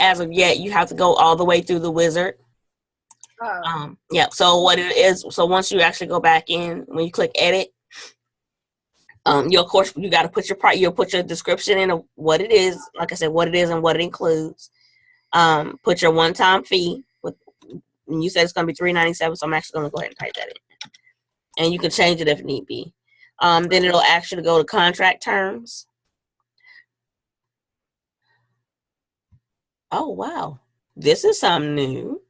as of yet. You have to go all the way through the wizard. Oh. Yeah. So what it is, so once you actually go back in, when you click edit, you of course you got to put you'll put your description in of what it is, like I said, what it is and what it includes. Put your one-time fee and you said it's going to be $3.97, so I'm actually going to go ahead and type that in, and you can change it if need be. Then it'll actually go to contract terms. Oh wow, this is something new.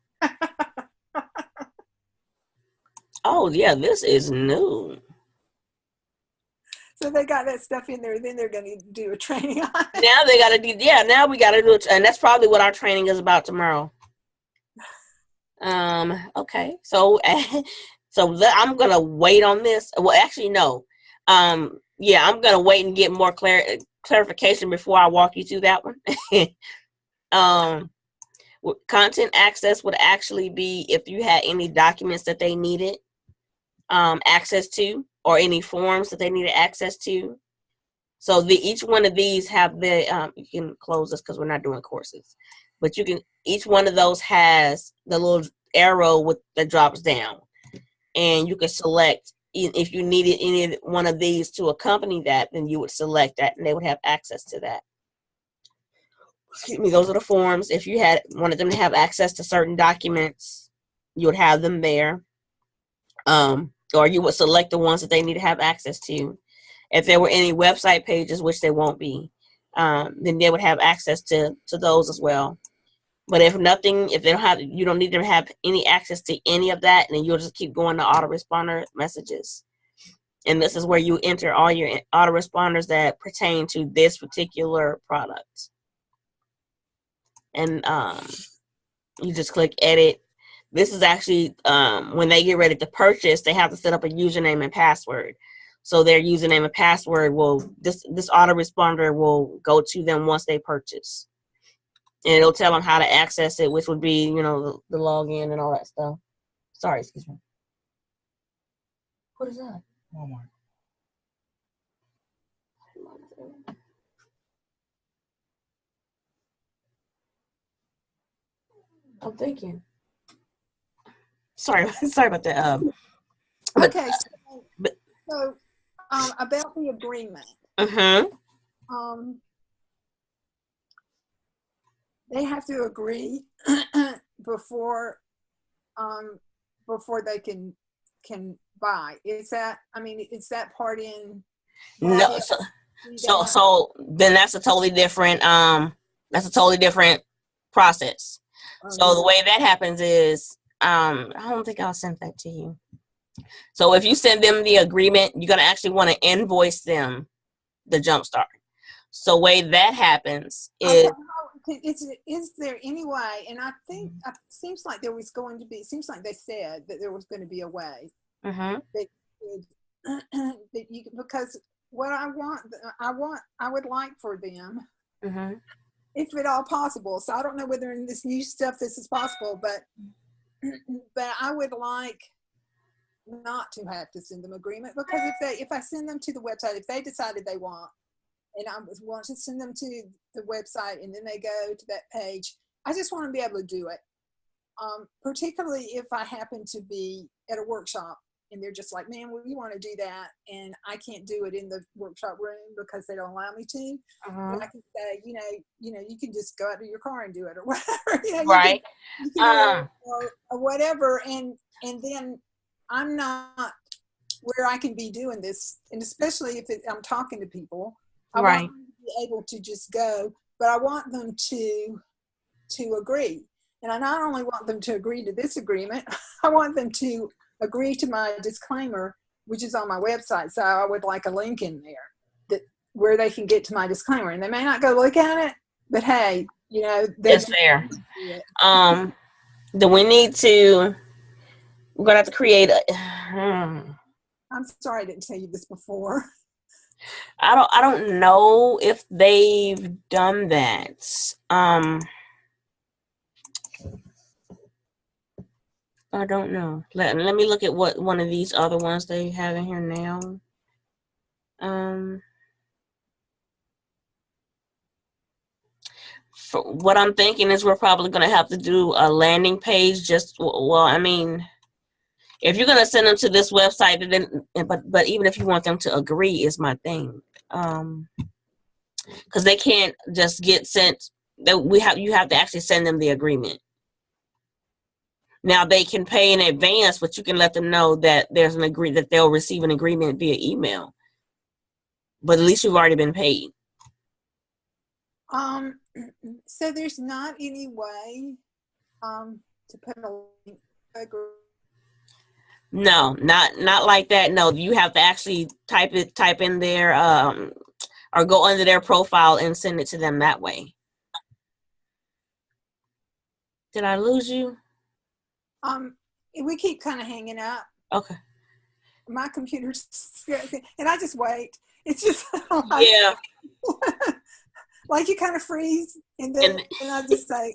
Oh yeah, this is new. So they got that stuff in there. Then they're going to do a training on it. Now they got to do. Yeah, now we got to do it, and that's probably what our training is about tomorrow. Okay, so I'm gonna wait on this. Well, actually, no. Yeah, I'm gonna wait and get more clarification before I walk you through that one. Content access would actually be if you had any documents that they needed access to, or any forms that they needed access to. So each one of these have the you can close this because we're not doing courses, but each one of those has the little arrow that drops down, and you can select if you needed any one of these to accompany that, then you would select that and they would have access to that. Excuse me, those are the forms. If you wanted them to have access to certain documents, you would have them there. Or you would select the ones that they need to have access to. If there were any website pages, which there won't be, then they would have access to those as well. But if you don't need them to have any access to any of that, then you'll just keep going to autoresponder messages. And this is where you enter all your autoresponders that pertain to this particular product. And you just click edit. This is actually when they get ready to purchase, they have to set up a username and password. So their username and password this autoresponder will go to them once they purchase. And it'll tell them how to access it, which would be, the login and all that stuff. Sorry, excuse me. What is that? Walmart. I'm thinking. Sorry about that. Okay, so about the agreement. They have to agree before they can buy. Is that part in? No, so then that's a totally different process. So the way that happens is I don't think I'll send that to you. So if you send them the agreement, you're gonna actually want to invoice them the Jumpstart. So the way that happens is there any way? And I think it seems like there was going to be. It seems like they said that there was going to be a way that you, because what I would like for them, if at all possible. So I don't know whether in this new stuff this is possible, but I would like not to have to send them agreement, because if I send them to the website, if they decided they want, and I want to send them to the website and then they go to that page, I just want to be able to do it. Particularly if I happen to be at a workshop and they're just like, man, we want to do that, and I can't do it in the workshop room because they don't allow me to. But I can say, you can just go out to your car and do it, or whatever. Right. You can or whatever, and then I'm not where I can be doing this, and especially if I'm talking to people, I want them to be able to just go, but I want them to agree. And I not only want them to agree to this agreement, I want them to agree to my disclaimer, which is on my website. So I would like a link in there where they can get to my disclaimer. And they may not go look at it, but hey, it's there. We're gonna have to create I'm sorry I didn't tell you this before. I don't know if they've done that. I don't know. Let me look at what one of these other ones they have in here now. for what I'm thinking is we're probably going to have to do a landing page. I mean, if you're going to send them to this website, then but even if you want them to agree is my thing. Because they can't just get sent. You have to actually send them the agreement. Now they can pay in advance, but you can let them know that there's that they'll receive an agreement via email. But at least you've already been paid. So there's not any way to put a link. No, not like that. No, you have to actually type in there, or go under their profile and send it to them that way. Did I lose you? We keep kind of hanging up. Okay. My computer's, and I just wait. It's just like, yeah. Like you kind of freeze, and I just say,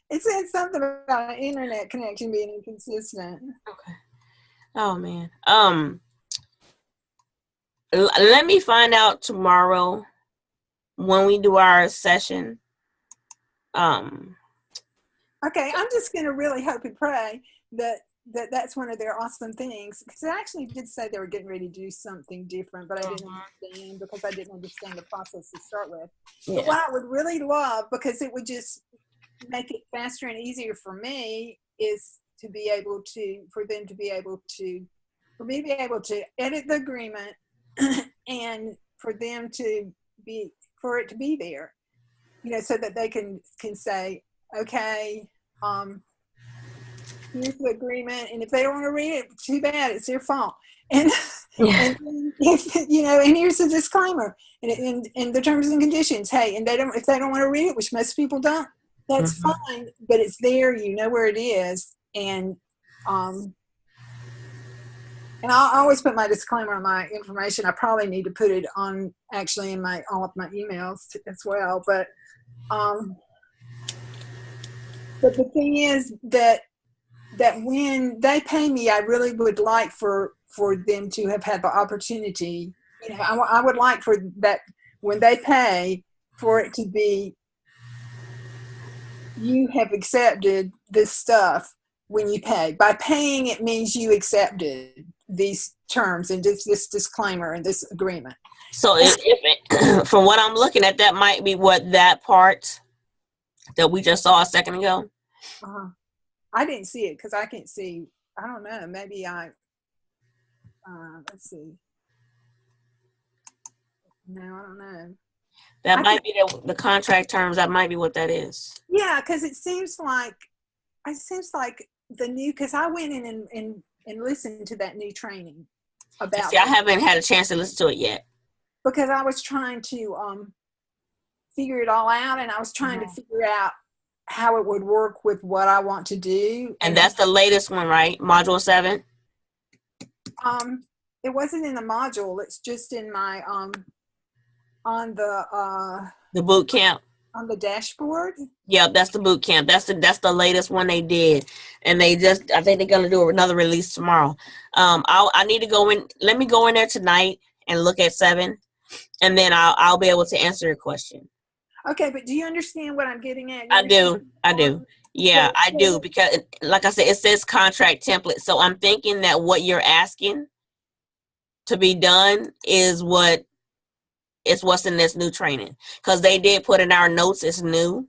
it said something about an internet connection being inconsistent. Okay. Oh man. Let me find out tomorrow when we do our session. Okay, I'm just going to really hope and pray that's one of their awesome things, because I actually did say they were getting ready to do something different, but I didn't understand because I didn't understand the process to start with. Yeah. But what I would really love, because it would just make it faster and easier for me, is to be able to, for me to be able to edit the agreement and for it to be there, so that they can say, okay, here's the agreement, and if they don't want to read it, too bad, it's their fault. And and here's the disclaimer and the terms and conditions. Hey, and if they don't want to read it, which most people don't, that's fine, but it's there, where it is. And I always put my disclaimer on my information. I probably need to put it on actually in all of my emails as well. But the thing is that when they pay me, I really would like for them to have had the opportunity. I would like for that when they pay, for it to be, you have accepted this stuff when you pay. By paying, it means you accepted these terms and this disclaimer and this agreement. So from what I'm looking at, that might be what that part that we just saw a second ago. I didn't see it because I can't see. I don't know. Maybe let's see. No, I don't know. That might be the contract terms. That might be what that is. Yeah, because it seems like the new, because I went in and listened to that new training about. See, I haven't had a chance to listen to it yet. Because I was trying to figure it all out, and I was trying to figure out how it would work with what I want to do. And that's the latest one, right? Module 7? It wasn't in the module. It's just in my on the boot camp. On the dashboard. Yeah, that's the boot camp. That's the latest one they did. And I think they're gonna do another release tomorrow. I need to go in. Let me go in there tonight and look at 7, and then I'll be able to answer your question. Okay, but do you understand what I'm getting at? I do. Yeah, I do, because like I said, it says contract template. So I'm thinking that what you're asking to be done is what's in this new training, because they did put in our notes it's new.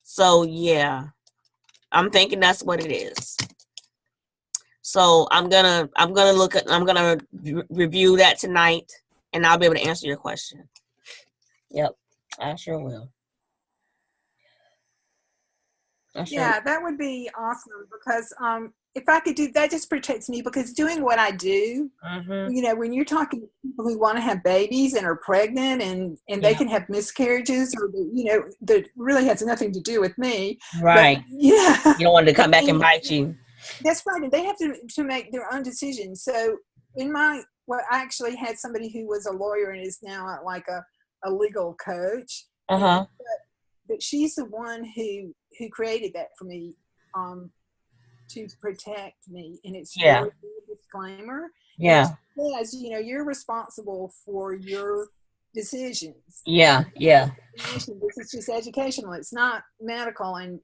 So yeah, I'm thinking that's what it is. So I'm gonna review that tonight, and I'll be able to answer your question. Yep, I sure will. Yeah, that would be awesome, because if I could do that, just protects me, because doing what I do, when you're talking to people who want to have babies and are pregnant and they can have miscarriages, or that really has nothing to do with me. Right. But, yeah. You don't want to come back and bite you. That's right. And they have to make their own decisions. So I actually had somebody who was a lawyer and is now like a legal coach. But she's the one who created that for me, to protect me, and it's really a disclaimer. Yeah. It says, you're responsible for your decisions. Yeah, yeah. This is just educational. It's not medical, and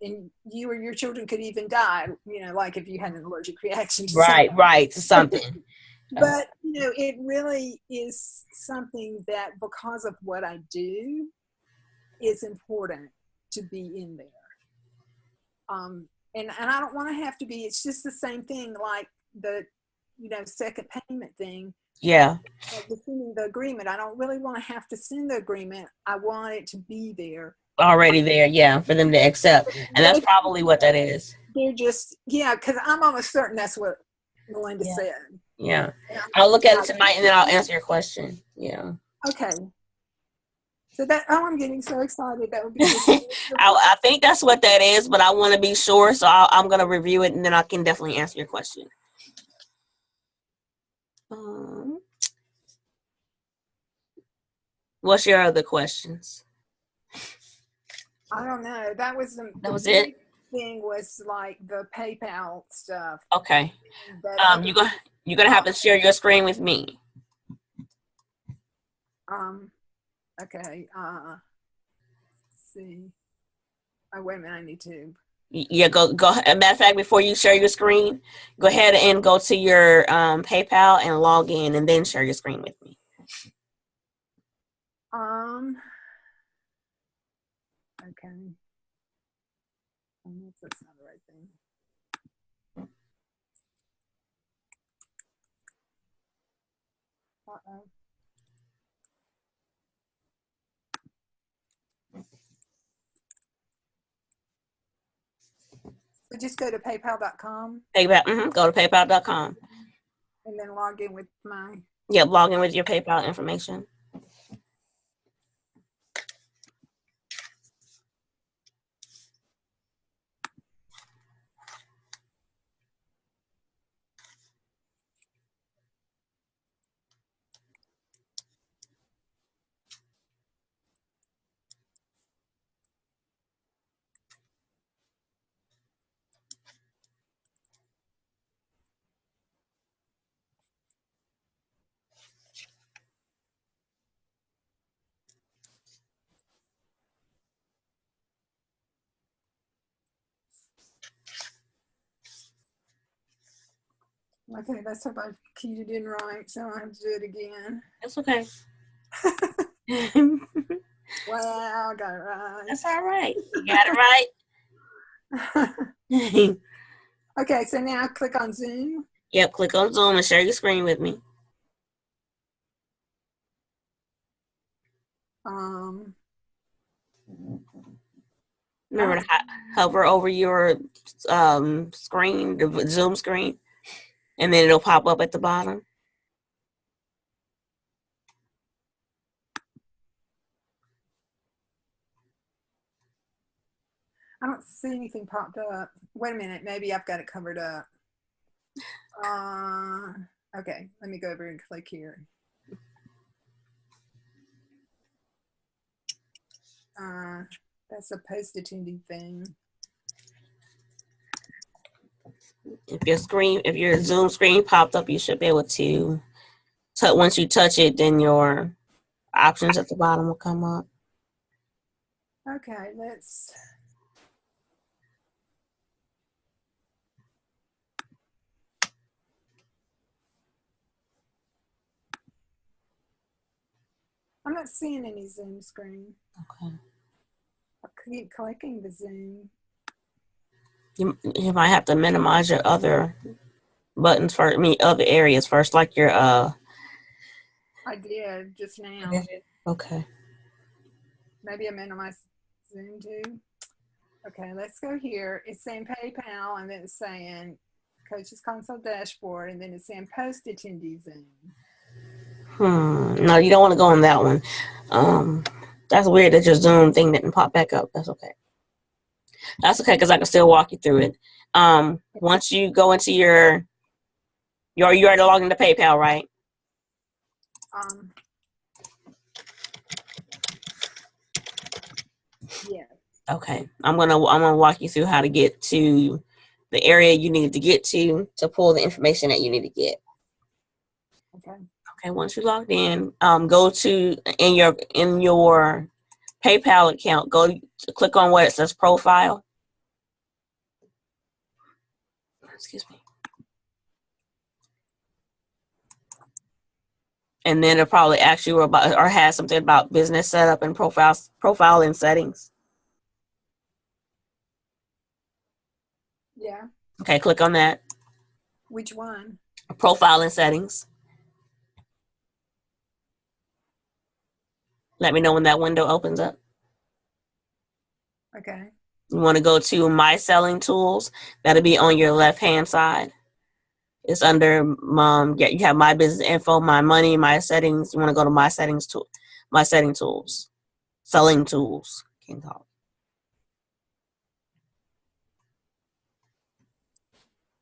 you or your children could even die. Like if you had an allergic reaction to something. Right, to something. But it really is something that, because of what I do, is important to be in there. And I don't want to have to be. It's just the same thing, like the second payment thing. Yeah. Like sending the agreement. I don't really want to have to send the agreement. I want it to be there. Already there, yeah, for them to accept. And that's probably what that is. They're just, because I'm almost certain that's what Melinda said. Yeah. I'll look at it tonight and then I'll answer your question. Yeah. Okay. So I'm getting so excited. That would be I think that's what that is, but I want to be sure. So I'm going to review it and then I can definitely answer your question. What's your other questions? I don't know. That was it. Thing was like the PayPal stuff. Okay. You're gonna have to share your screen with me. Okay. Let's see. Oh, wait a minute. I need to. Yeah, go. As a matter of fact, before you share your screen, go ahead and go to your PayPal and log in, and then share your screen with me. Okay. That's not the right thing. Uh-oh. So just go to paypal.com. PayPal. Go to paypal.com. And then log in with my. Yeah, log in with your PayPal information. Okay, let's hope I keyed it in right, so I have to do it again. That's okay. Wow, I got it right. That's all right. You got it right. Okay, so now click on Zoom. Yep, click on Zoom and share your screen with me. Remember to hover over your screen, the Zoom screen, and then it'll pop up at the bottom. I don't see anything popped up. Wait a minute, maybe I've got it covered up. Okay, let me go over and click here. That's a post-attending thing. If your Zoom screen popped up, you should be able to. Once you touch it, then your options at the bottom will come up. Okay, let's. I'm not seeing any Zoom screen. Okay. I keep clicking the Zoom. You might have to minimize your other buttons for other areas first, like your I did just now. Okay. Maybe I minimize Zoom too. Okay, let's go here. It's saying PayPal, and then it's saying Coach's Console Dashboard, and then it's saying Post Attendee Zoom. No, you don't want to go on that one. That's weird that your Zoom thing didn't pop back up. That's okay. That's okay, because I can still walk you through it. Once you go into you already logged into PayPal, right? Yeah. Okay. I'm gonna walk you through how to get to the area you need to get to pull the information that you need to get. Okay. Okay, once you logged in, go to in your PayPal account. Go click on where it says profile. Excuse me. And then it'll probably ask you about or has something about business setup and profile and settings. Yeah. Okay, click on that. Which one? Profile and settings. Let me know when that window opens up. Okay. You want to go to My Selling Tools. That'll be on your left-hand side. It's under you have My Business Info, My Money, My Settings. You want to go to My Settings tool, My Setting Tools, Selling Tools. Can't talk.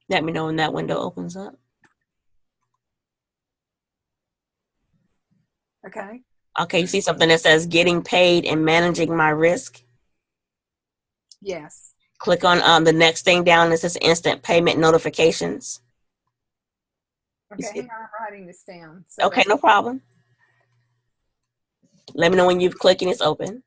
Let me know when that window opens up. Okay. Okay, you see something that says Getting Paid and Managing My Risk. Yes. Click on the next thing down. It says Instant Payment Notifications. Okay, hang on, I'm writing this down. So Okay, no problem. Let me know when you've clicked and it's open.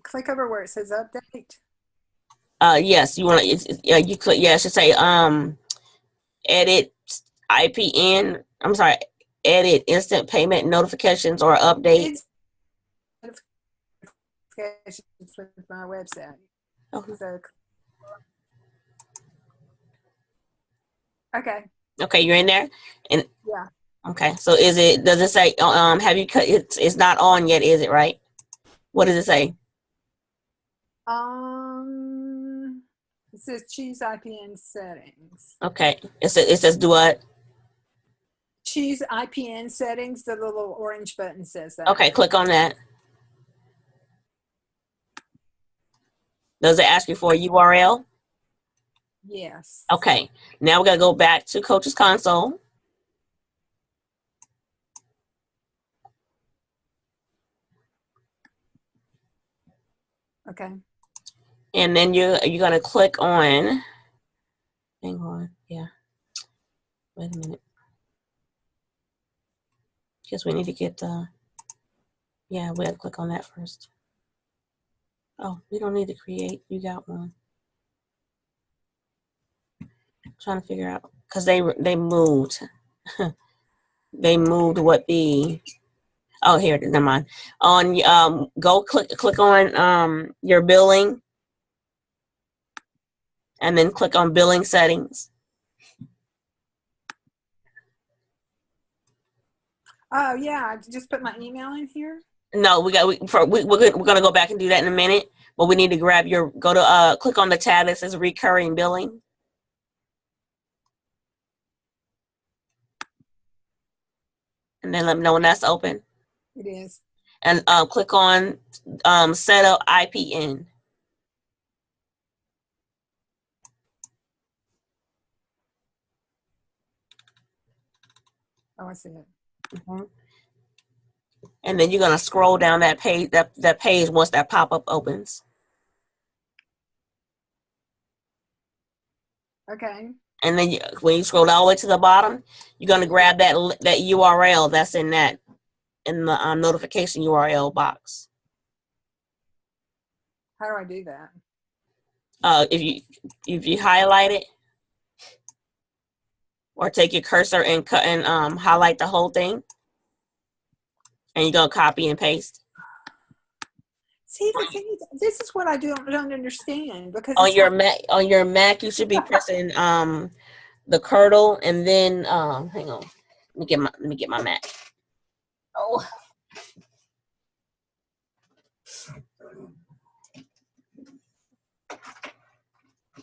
click over where it says update. Yes, you want to. You click. Yeah, it should say edit IPN. I'm sorry, edit instant payment notifications or update. It's notifications with my website. Okay. So, okay. Okay, you're in there, and Yeah. okay. So does it say have you cut? It's not on yet, is it? Right? What does it say? It says choose IPN settings. Okay, it says do what? Choose IPN settings. The little orange button says that. Okay, click on that. Does it ask you for a URL? Yes. Okay, now we're gonna go back to Coach's Console. Okay. And then you're gonna click on. Hang on, yeah. Wait a minute. Guess we need to get the. Yeah, we have to click on that first. Oh, we don't need to create. You got one. I'm trying to figure out because they moved. They moved what the. Oh, here it is. Never mind. On go click on your billing, and then click on billing settings. Oh yeah, I just put my email in here. No, we're gonna go back and do that in a minute. But we need to grab click on the tab that says recurring billing. And then let me know when that's open. It is. And click on set up IPN. Oh, I see it. Mm-hmm. And then you're gonna scroll down that page. That page once that pop up opens. Okay. And then when you scroll all the way to the bottom, you're gonna grab that URL that's in the notification URL box. How do I do that? If you highlight it, or take your cursor and cut and highlight the whole thing, and you're gonna copy and paste. See, the thing is, this is what I don't understand because On your Mac, you should be pressing the kernel, and then hang on, let me get my Mac. Oh.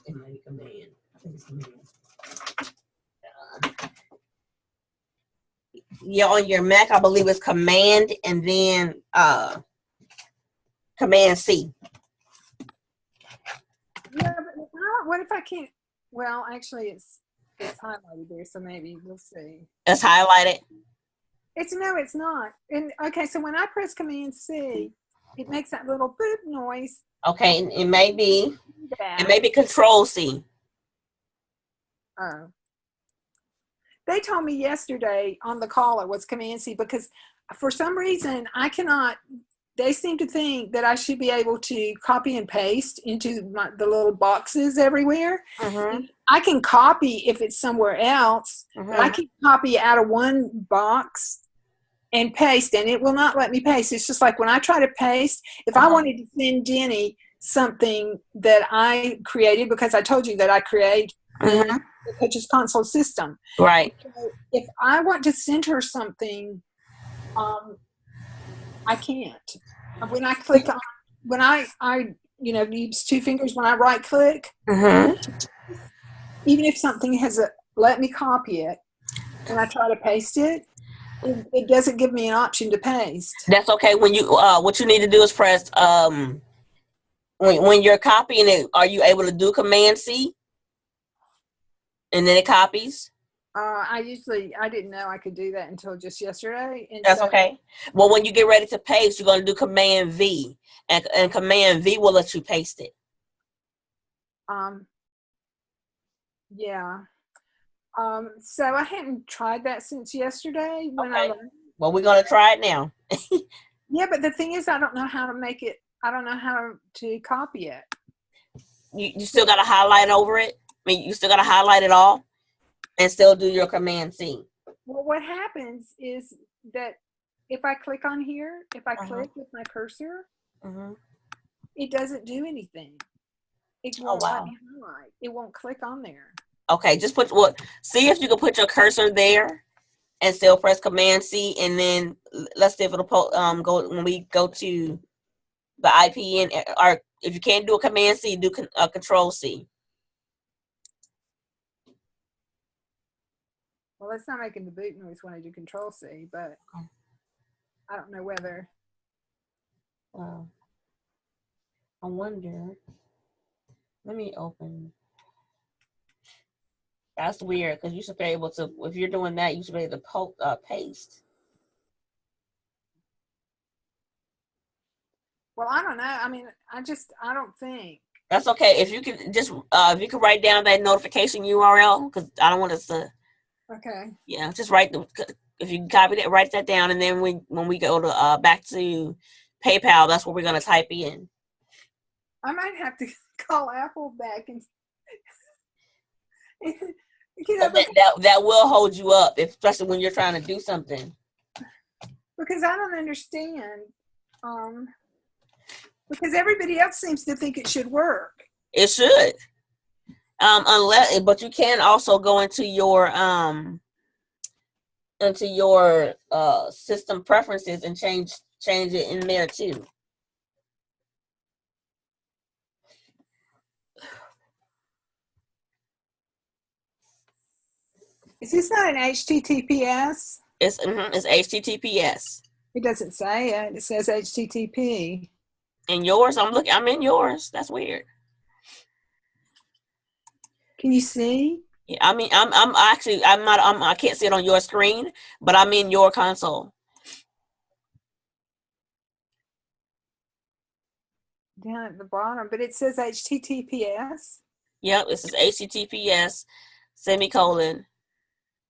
It might be command. I think it's command. Yeah, on your Mac, I believe it's command and then Command C. Yeah, but what if I can't? Well, actually, it's highlighted there, so maybe we'll see. It's highlighted. It's not. And okay, so when I press Command C, it makes that little boop noise. Okay, and it may be Control C. Oh. They told me yesterday on the call it was Command C because for some reason I cannot. They seem to think that I should be able to copy and paste into the little boxes everywhere. Mm-hmm. I can copy if it's somewhere else, but I can copy out of one box and paste, and it will not let me paste. It's just like when I try to paste, if I wanted to send Jenny something that I created, because I told you that I create the Coach's Console system. Right. So if I want to send her something, I can't. When I click on, when I use two fingers when I right click, even if something has let me copy it, and I try to paste it, it doesn't give me an option to paste. That's okay. When you what you need to do is press when you're copying it, are you able to do Command C? And then it copies? I didn't know I could do that until just yesterday. And that's okay. Well, when you get ready to paste, you're going to do Command V, and Command V will let you paste it. Yeah. So I hadn't tried that since yesterday when I learned. Well, we're going to try it now. Yeah, but the thing is, I don't know how to make it. I don't know how to copy it. You still got to highlight over it? I mean, you still got to highlight it all and still do your Command C. Well, what happens is that if I click on here, if I click with my cursor, it doesn't do anything. It won't let me highlight. It won't click on there. Okay, just see if you can put your cursor there and still press Command C, and then let's see if it'll go when we go to the IPN, or if you can't do a Command C, do Control C. Well, it's not making the boot noise when I do Control C, but I don't know whether. Wow. I wonder. Let me open. That's weird because you should be able to. If you're doing that, you should be able to paste. Well, I don't know. I mean, I don't think. That's okay. If you can just if you can write down that notification URL, because I don't want us to. Okay. Yeah, just if you can copy that, write that down, and then when we go to back to PayPal, that's what we're gonna type in. I might have to call Apple back and. That will hold you up, especially when you're trying to do something. Because I don't understand. Because everybody else seems to think it should work. It should. But you can also go into your system preferences and change it in there too. Is this not an HTTPS? It's HTTPS. It doesn't say it. It says HTTP. And yours, I'm in yours. That's weird. Can you see? Yeah, I mean, I can't see it on your screen, but I'm in your console. Down at the bottom, but it says HTTPS. Yep, it says HTTPS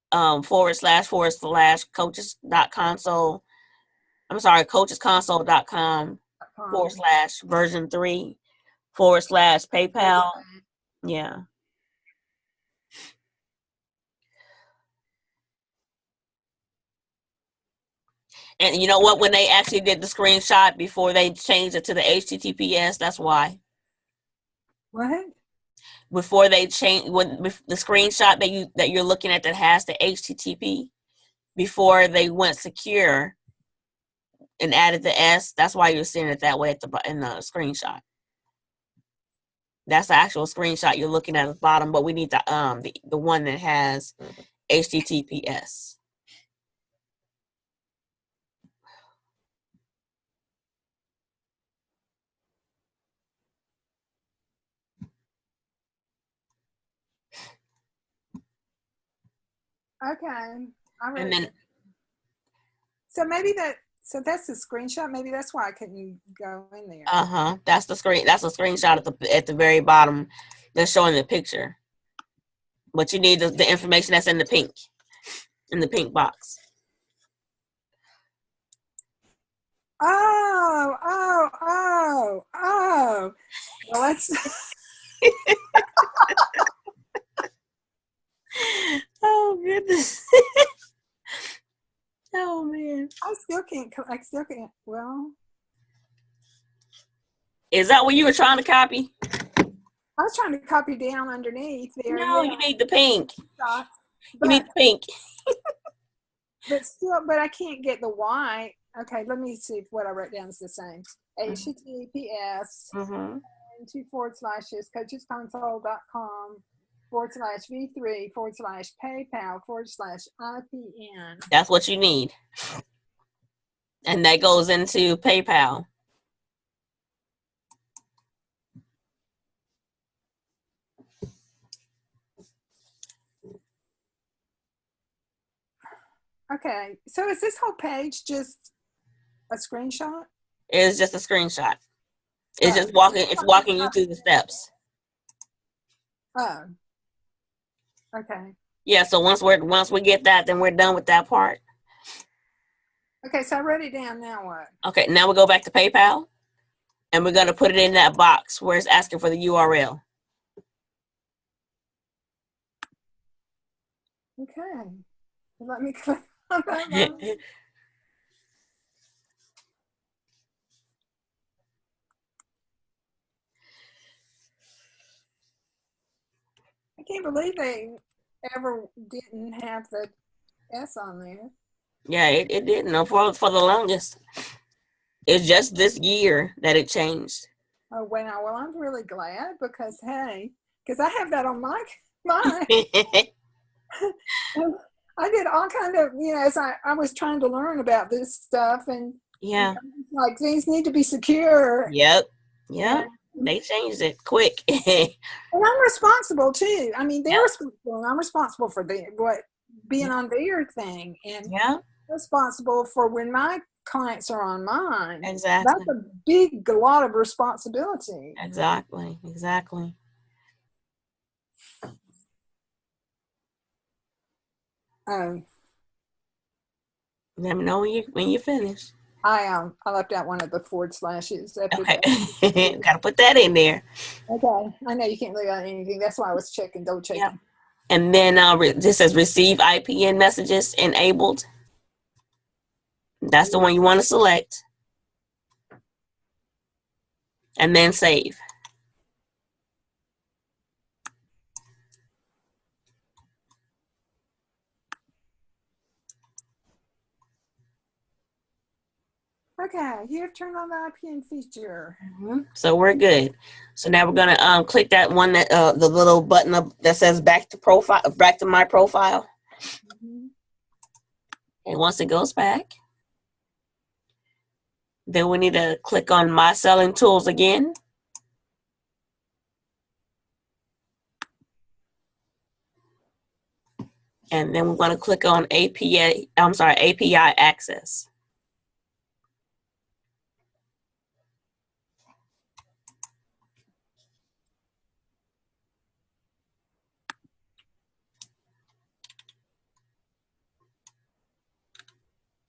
// coaches.console. I'm sorry, coachesconsole.com /version 3 /PayPal. Yeah. And you know what? When they actually did the screenshot before they changed it to the HTTPS, that's why. What? Before they change, when the screenshot that you're looking at that has the HTTP, before they went secure and added the S, that's why you're seeing it that way in the screenshot. That's the actual screenshot you're looking at the bottom, but we need the one that has HTTPS. Okay. I And wrote then it. So maybe that's the screenshot. Maybe that's why I couldn't go in there. that's the screen. That's a screenshot at the very bottom that's showing the picture. But you need the information that's in the pink box. Oh. Well, that's. Oh goodness. Oh man. I still can't. Well, Is that what you were trying to copy? I was trying to copy down underneath there. No, Yeah. you need the pink. You need But the pink. but I can't get the white. Okay, let me see if what I wrote down is the same. HTTPS Mm-hmm. 2// coachesconsole.com/v3/PayPal/IPN. That's what you need. And that goes into PayPal. Okay, so is this whole page just a screenshot? It's just a screenshot. It's just walking you through the steps. Oh. Okay. Yeah, so once we get that, then we're done with that part. Okay, so I wrote it down. Now what? Okay, now we go back to PayPal, and we're gonna put it in that box where it's asking for the URL. Okay. Let me click on that one. I can't believe they ever didn't have the S on there. Yeah, it didn't. No, for the longest. It's just this year that it changed. Oh wow! Well, I'm really glad because because I have that on mine. I did all kind of, as I was trying to learn about this stuff, and Yeah. like things need to be secure. Yep. They changed it quick. And I'm responsible too. I mean, they're Yep. responsible, and I'm responsible for being on their thing, and responsible for when my clients are on mine. Exactly. That's a big lot of responsibility. Exactly. Let me know when you finish. I left out one of the /. Okay. Gotta put that in there. Okay. I know you can't leave out anything. That's why I was double checking. Yep. And then this says receive IPN messages enabled. That's the one you want to select. And then save. Okay, you have turned on the IPN feature. Mm-hmm. So we're good. So now we're gonna click that one that the little button that says back to my profile. Mm-hmm. And once it goes back, then we need to click on my selling tools again. And then we're going to click on API access.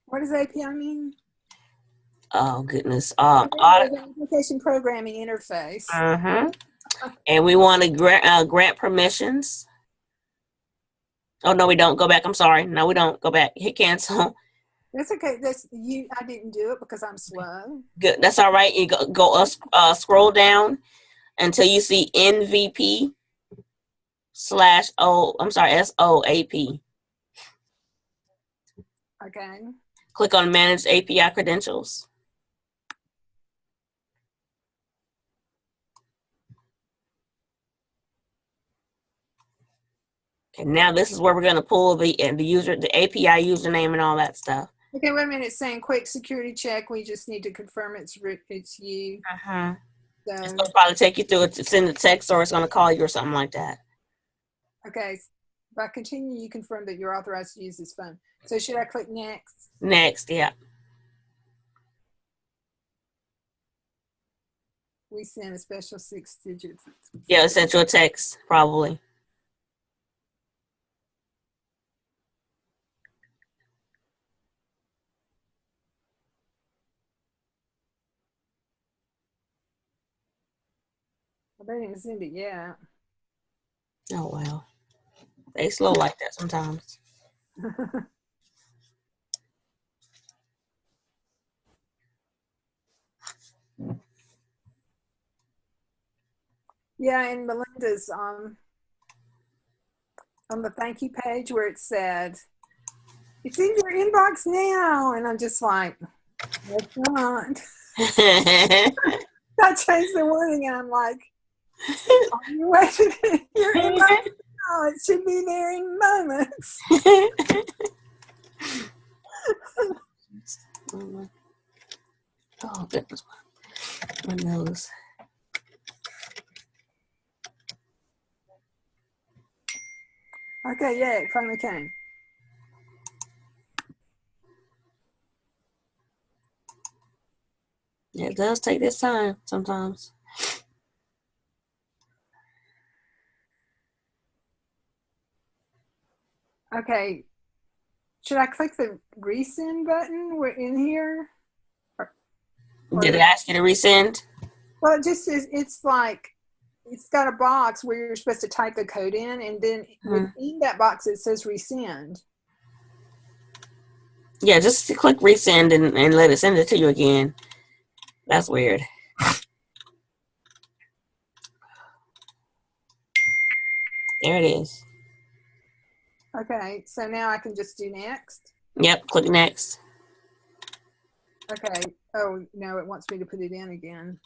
What does API mean? Oh goodness. Application programming interface. And we want to grant permissions. Oh no, we don't. Go back. I'm sorry. No, we don't. Go back. Hit cancel. That's okay. I didn't do it because I'm slow. Good. That's all right. You go scroll down until you see NVP SOAP. Okay. Click on manage API credentials. And now this is where we're going to pull the API username and all that stuff. Okay, wait a minute. It's saying quick security check. We just need to confirm it's you. So it's going to probably take you through it. It's in the text, or it's going to call you or something like that. Okay, By continue, you confirm that you're authorized to use this phone. So should I click next? Next, yeah. We send a special 6 digits. Yeah, it sent you a text, probably. They didn't send it yet. Oh, well. They slow like that sometimes. Yeah, and Melinda's on the thank you page where it said, it's in your inbox now. And I'm just like, it's not. I changed the wording and I'm like, are you waiting in your inbox now? It should be there in moments. Oh, goodness. My nose. Okay, yeah, it finally came. It does take this time sometimes. Okay, should I click the resend button? We're in here. Did it ask you to resend? Well, it just is. It's like it's got a box where you're supposed to type the code in, and then within that box it says resend. Yeah, just click resend and let it send it to you again. That's weird. There it is. Okay, so now I can just do next. Yep, click next. Okay. Oh, no, it wants me to put it in again.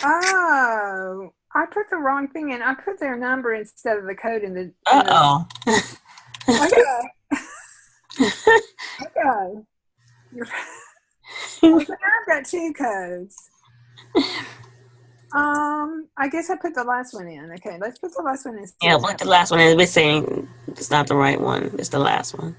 Oh, I put the wrong thing in. I put their number instead of the code in the. Uh-oh. Okay. Okay. Okay, I've got 2 codes. I guess I put the last one in. Okay, let's put the last one in. Yeah, put the last one in. It's saying it's not the right one. It's the last one.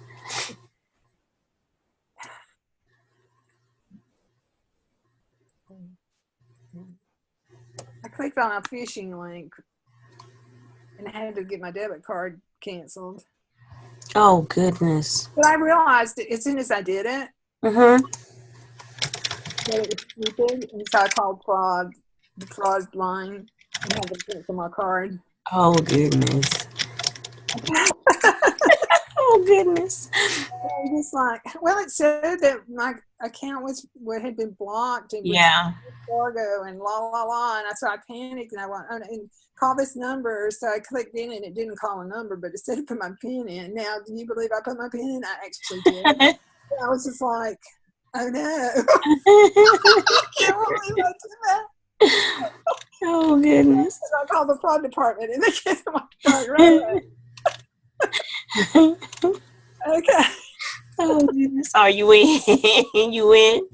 I clicked on a phishing link and I had to get my debit card canceled. Oh, goodness. But I realized as soon as I did it, Mm-hmm. that it was stupid, and so I called the fraud line, and had them cancel my card. Oh, goodness. Oh, goodness. I'm just like, well, it said that my account had been blocked and Yeah. Fargo and la, and so I panicked and I went and call this number. So I clicked in and it didn't call a number, but it said to put my PIN in. Now, do you believe I put my PIN in? I actually did. I was just like, oh no. I can't believe I did that. Oh, goodness. I called the fraud department and they canceled my card right away. Okay. Oh, goodness. Are you in? You in?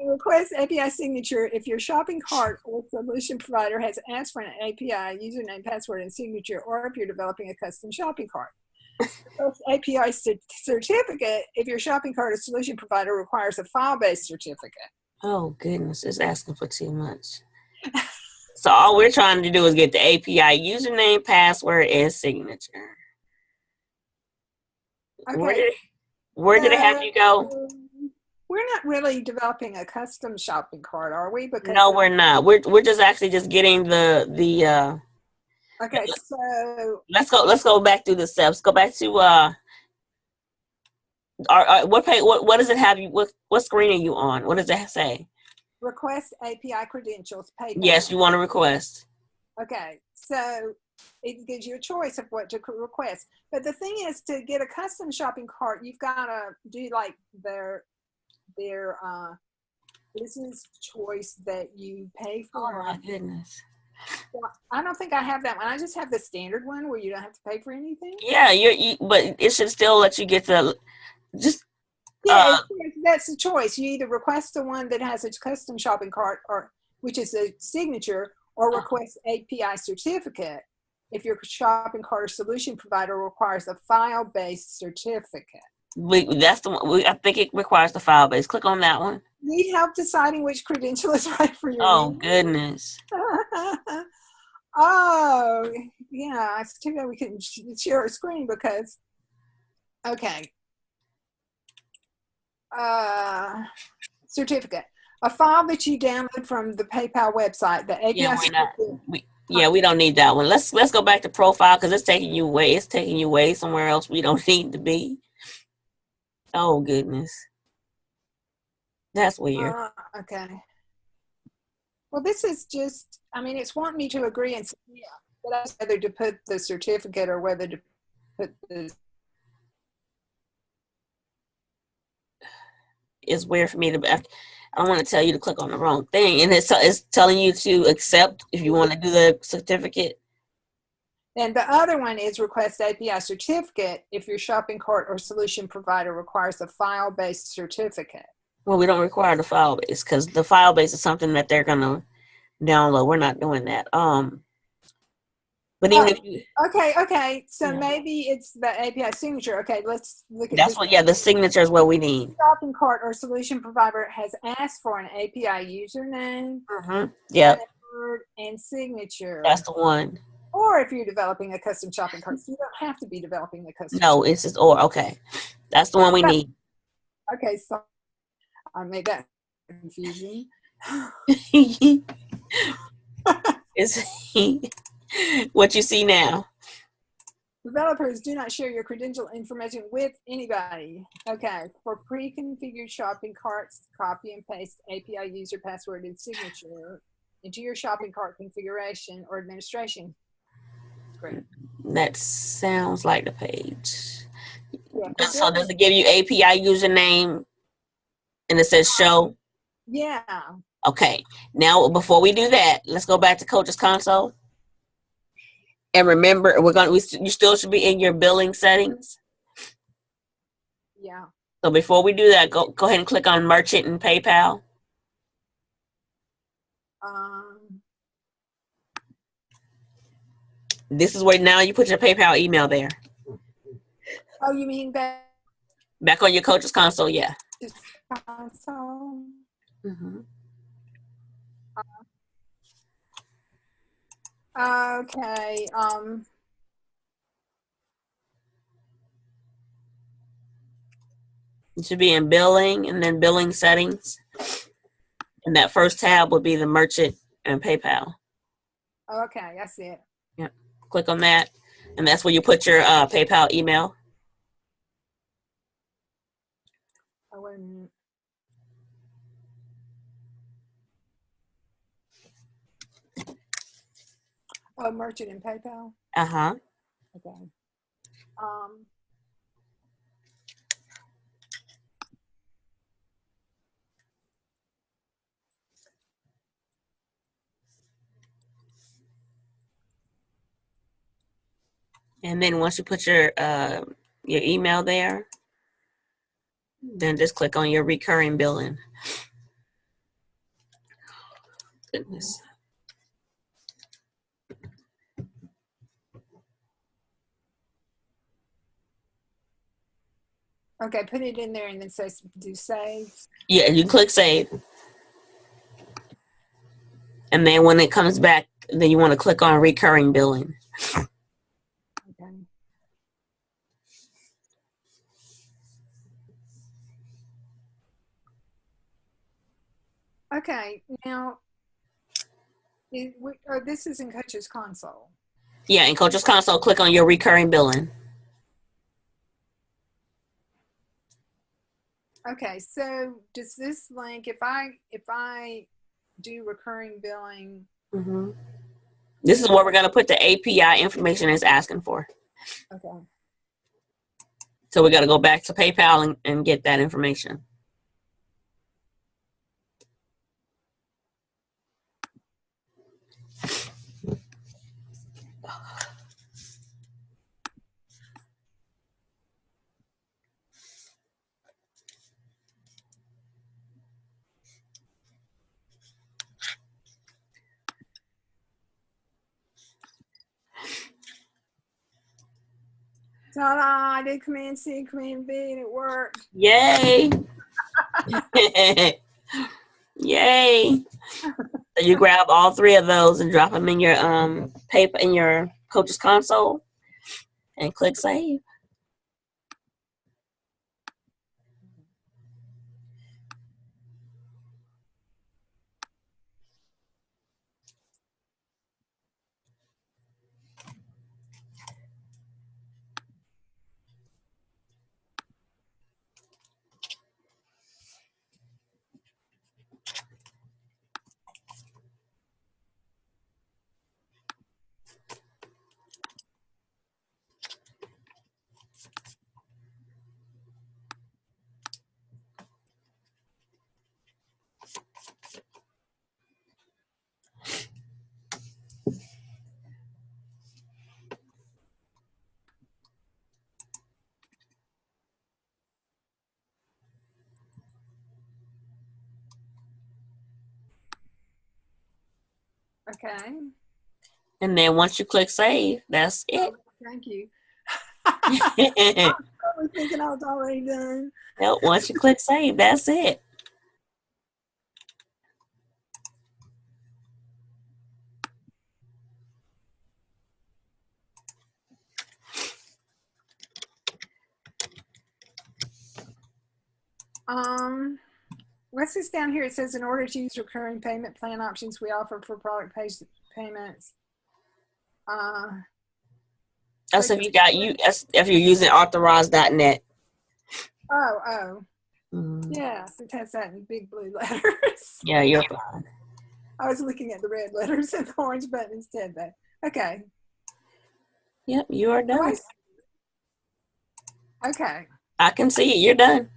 Request API signature if your shopping cart or solution provider has asked for an API username, password, and signature, or if you're developing a custom shopping cart. Request API certificate if your shopping cart or solution provider requires a file-based certificate. Oh, goodness. It's asking for too much. So all we're trying to do is get the API username, password, and signature. Okay. Where did it have you go? We're not really developing a custom shopping cart, are we? Because no, we're not. We're just actually just getting the. Okay, so let's go back through the steps. Go back to what page? What does it have you? What screen are you on? What does it say? Request API credentials. PayPal. Yes, you want to request. Okay, so it gives you a choice of what to request. But the thing is, to get a custom shopping cart, you've got to do like their business choice that you pay for. Oh my goodness. Well, I don't think I have that one. I just have the standard one where you don't have to pay for anything. Yeah, but it should still let you get the just. Yeah, that's the choice. You either request the one that has a custom shopping cart, or which is a signature, or request API certificate if your shopping cart or solution provider requires a file-based certificate. That's the one. I think it requires the file base. Click on that one. Need help deciding which credential is right for your Oh, name? goodness. Oh, yeah. It's too bad we couldn't share our screen because, okay. Certificate. A file that you download from the PayPal website, the API Yeah, certificate. we don't need that one. Let's go back to profile because it's taking you way somewhere else we don't need to be. Oh, goodness. That's weird. Okay. Well, this is just, I mean, it's wanting me to agree and say, yeah, but I was whether to put the certificate or whether to put the. It's weird for me to. I don't want to tell you to click on the wrong thing, and it's telling you to accept if you want to do the certificate. And the other one is request API certificate if your shopping cart or solution provider requires a file-based certificate. Well, we don't require the file base because the file base is something that they're gonna download. We're not doing that. But even if you okay. So maybe it's the API signature. Okay, let's look at that's what. Yeah, the signature is what we need. Shopping cart or solution provider has asked for an API username, yeah, and signature. That's the one. Or if you're developing a custom shopping cart, so you don't have to be developing a custom. No, it's just or. Okay, that's the one we need. Okay, so I made that confusing. Is what you see now. Developers do not share your credential information with anybody. Okay, for pre-configured shopping carts, copy and paste API user password and signature into your shopping cart configuration or administration. Great. That sounds like the page. Yeah, so does it give you API username and it says show? Yeah. Okay. Now, before we do that, let's go back to Coach's Console. And remember, you still should be in your billing settings. Yeah. So before we do that, go ahead and click on Merchant and PayPal. This is where now you put your PayPal email there. Oh, you mean back on your Coach's Console? Yeah. Console. Okay. It should be in billing and then billing settings. And that first tab would be the merchant and PayPal. Okay, I see it. Yep. Click on that. And that's where you put your PayPal email. Oh, wait a minute. Oh, merchant and PayPal? Okay. And then once you put your email there, then just click on your recurring billing. Goodness. Okay, put it in there and then say do save. Yeah, you click save. And then when it comes back, then you want to click on recurring billing. Okay. Okay, now this is in Coach's Console. Yeah, in Coach's Console, click on your recurring billing. Okay, so does this link, if I do recurring billing? This is where we're going to put the API information it's asking for. Okay. So we got to go back to PayPal and get that information. Ta-da! I did Command C, Command V, and it worked. Yay! Yay! So you grab all three of those and drop them in your paper in your coach's console, and click save. Okay. And then once you click save, that's it. Thank you. I was probably thinking I was already done. Nope, once you click save, that's it. What's this down here? It says in order to use recurring payment plan options we offer for product payments. That's if if you're using authorize.net. Oh. Mm-hmm. Yes, it has that in big blue letters. Yeah, you're fine. I was looking at the red letters and the orange button instead, though. Okay. Yep, you are done. Okay. I can see it. You're done.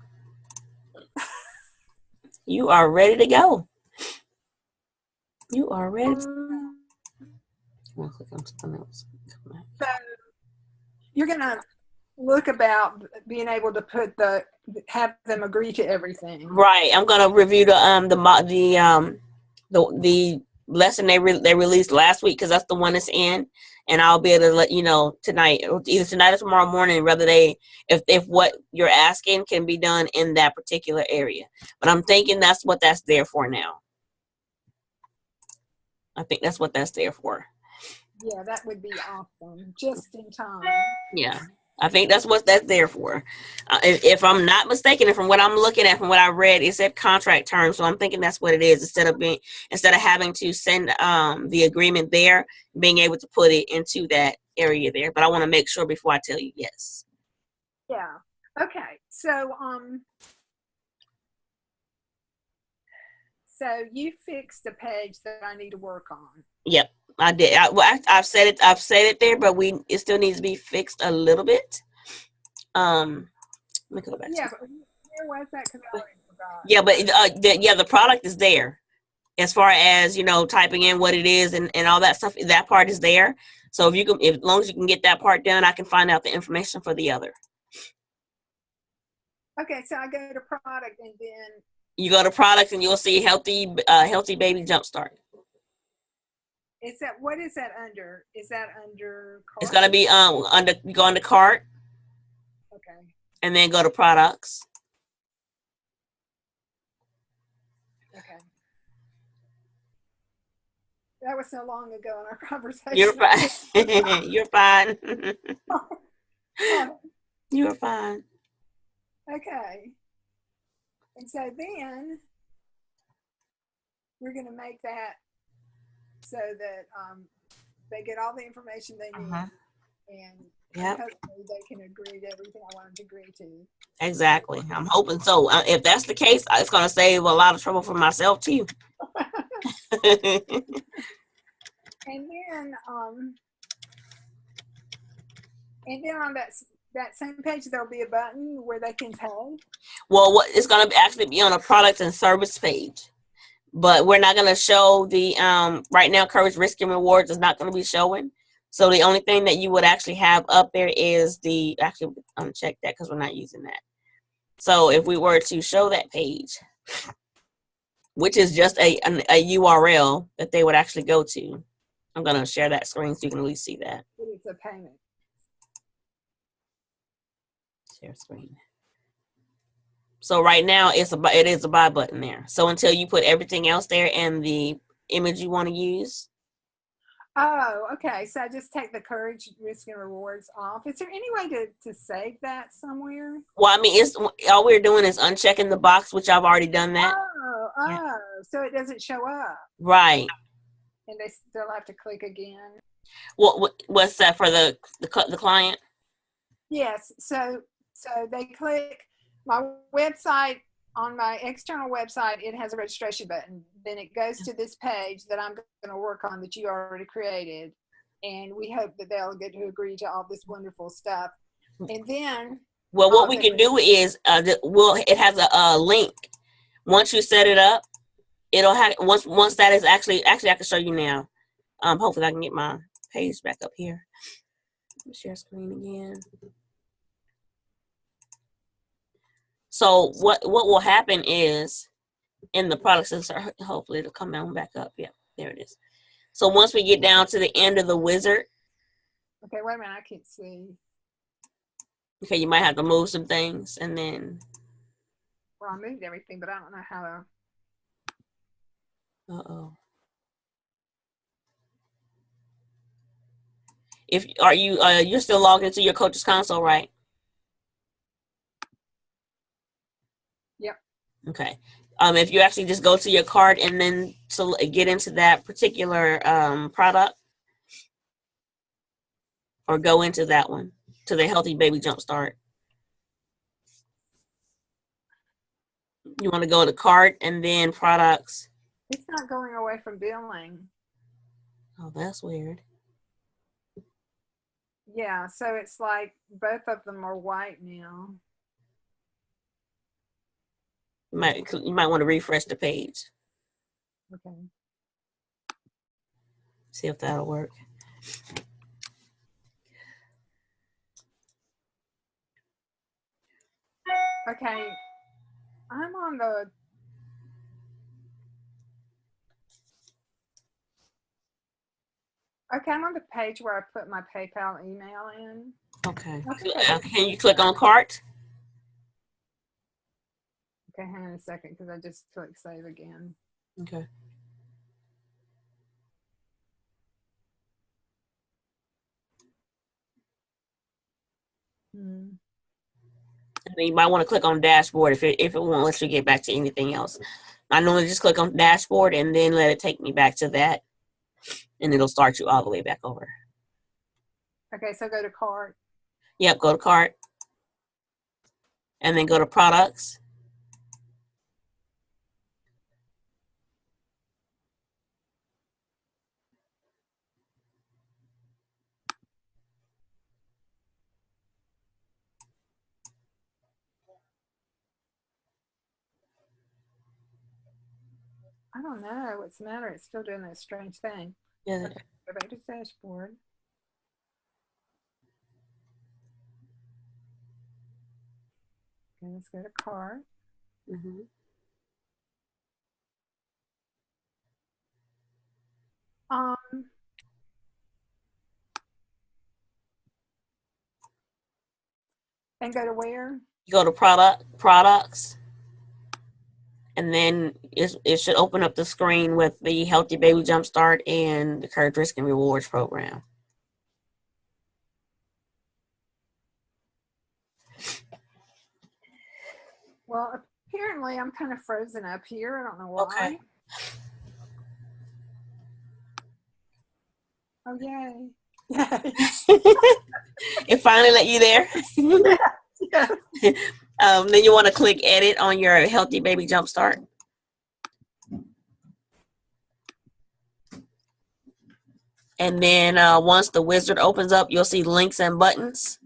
You are ready to go. You are ready to go. Click on something else. So you're gonna look about being able to have them agree to everything. Right. I'm gonna review the lesson they released last week, because that's the one that's in, and I'll be able to let you know tonight, either tonight or tomorrow morning, whether if what you're asking can be done in that particular area. But I'm thinking that's what that's there for now. I think that's what that's there for. Yeah, that would be awesome. Just in time. Yeah. I think that's what that's there for. If I'm not mistaken, from what I'm looking at, from what I read, it said contract terms. So I'm thinking that's what it is. Instead of having to send the agreement there, being able to put it into that area there. But I want to make sure before I tell you yes. Yeah. Okay. So you fixed the page that I need to work on. Yep. I did. I've said it there, but it still needs to be fixed a little bit. Let me go back. Yeah, but where was that? Because I already forgot. Yeah, but the product is there. As far as typing in what it is and all that stuff, that part is there. So as long as you can get that part done, I can find out the information for the other. Okay, so I go to product and then you go to product and you'll see healthy baby jumpstart. What is that under? Is that under cart? It's gonna be you go under cart. Okay. And then go to products. Okay. That was so long ago in our conversation. You're fine. You're fine. You're fine. Okay. And so then we're going to make that so that they get all the information they need, and hopefully they can agree to everything I want them to agree to. Exactly. I'm hoping so. If that's the case, it's going to save a lot of trouble for myself too. And then on that same page, there'll be a button where they can pay. Well, it's going to actually be on a product and service page, but we're not going to show the right now. Courage Risk and Rewards is not going to be showing. So the only thing that you would actually have up there is actually uncheck that because we're not using that. So if we were to show that page, which is just a URL that they would actually go to, I'm going to share that screen so you can at least see that. It's a payment. Share screen. So right now it is a buy button there. So until you put everything else there and the image you want to use. Oh, okay. So I just take the courage, risk, and rewards off. Is there any way to save that somewhere? Well, I mean, it's all we're doing is unchecking the box, which I've already done that. Oh, so it doesn't show up. Right. And they still have to click again. What's that for the client? Yes. So they click my website. On my external website, it has a registration button. Then it goes to this page that I'm going to work on that you already created. And we hope that they'll get to agree to all this wonderful stuff. And then... Well, what we can do is, it has a link. Once you set it up, it'll have, once that is actually I can show you now. Hopefully I can get my page back up here. Share screen again. So what will happen is in the products, hopefully it'll come on back up. Yeah, there it is. So once we get down to the end of the wizard. Okay, wait a minute, I can't see. Okay, you might have to move some things and then. Well, I moved everything, but I don't know how to. Uh-oh. You're still logged into your coach's console, right? Yep. Okay. If you actually just go to your cart and then to get into that particular product, or go into that one, to the Healthy Baby Jumpstart. You want to go to cart and then products. It's not going away from billing. Oh, that's weird. Yeah, so it's like both of them are white now. You might want to refresh the page. Okay. See if that'll work. Okay. I'm on the... Okay, I'm on the page where I put my PayPal email in. Okay. Can you click on cart? Okay, hang on a second because I just clicked save again. Okay. And then you might want to click on dashboard if it won't let you get back to anything else. I normally just click on dashboard and then let it take me back to that, and it'll start you all the way back over. Okay, so go to cart. Yep, go to cart. And then go to products. I don't know what's the matter. It's still doing that strange thing. Yeah. Okay, go back to dashboard. Okay, let's go to cart. And go to where? You go to products. And then it should open up the screen with the Healthy Baby Jumpstart and the Courage Risk and Rewards program. Well, apparently I'm kind of frozen up here. I don't know why. Okay. Oh, yay. Yay. It finally let you there. Yeah. Then you want to click edit on your Healthy Baby Jumpstart. And then once the wizard opens up, you'll see links and buttons.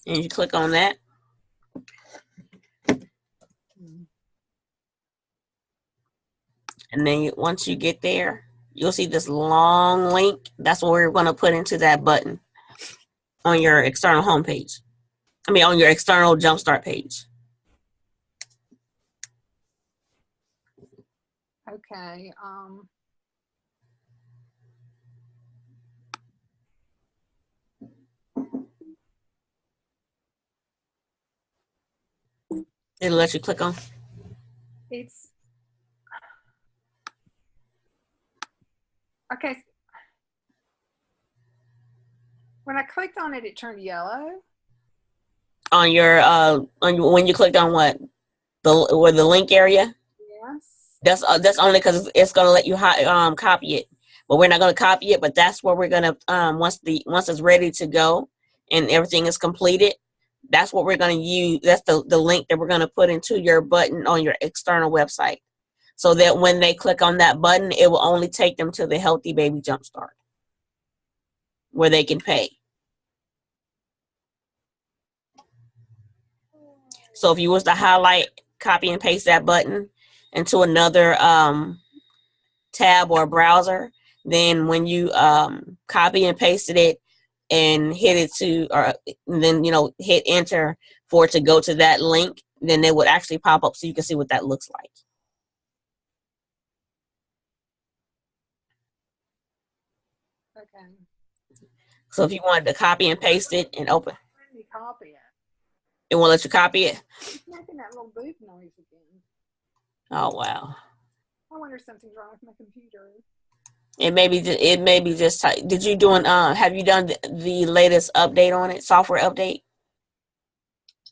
And you click on that. And then once you get there, you'll see this long link. That's what we're going to put into that button on your external homepage. I mean, on your external Jumpstart page. Okay. It'll let you click on. It's okay. When I clicked on it, it turned yellow. On your when you clicked on what, the link area. Yes. That's only because it's gonna let you copy it, but we're not gonna copy it. But that's where we're gonna once it's ready to go and everything is completed, that's what we're gonna use. That's the link that we're gonna put into your button on your external website, so that when they click on that button, it will only take them to the Healthy Baby Jumpstart, where they can pay. So if you was to highlight, copy and paste that button into another tab or browser, then when you copy and pasted it and hit it to, or then hit enter for it to go to that link, then it would actually pop up so you can see what that looks like. Okay. So if you wanted to copy and paste it and open, Let me copy it. it won't let you copy it. It's making that little boop noise again. Oh wow. I wonder if something's wrong with my computer. It may be just. Did you doing? Have you done the latest update on it? Software update?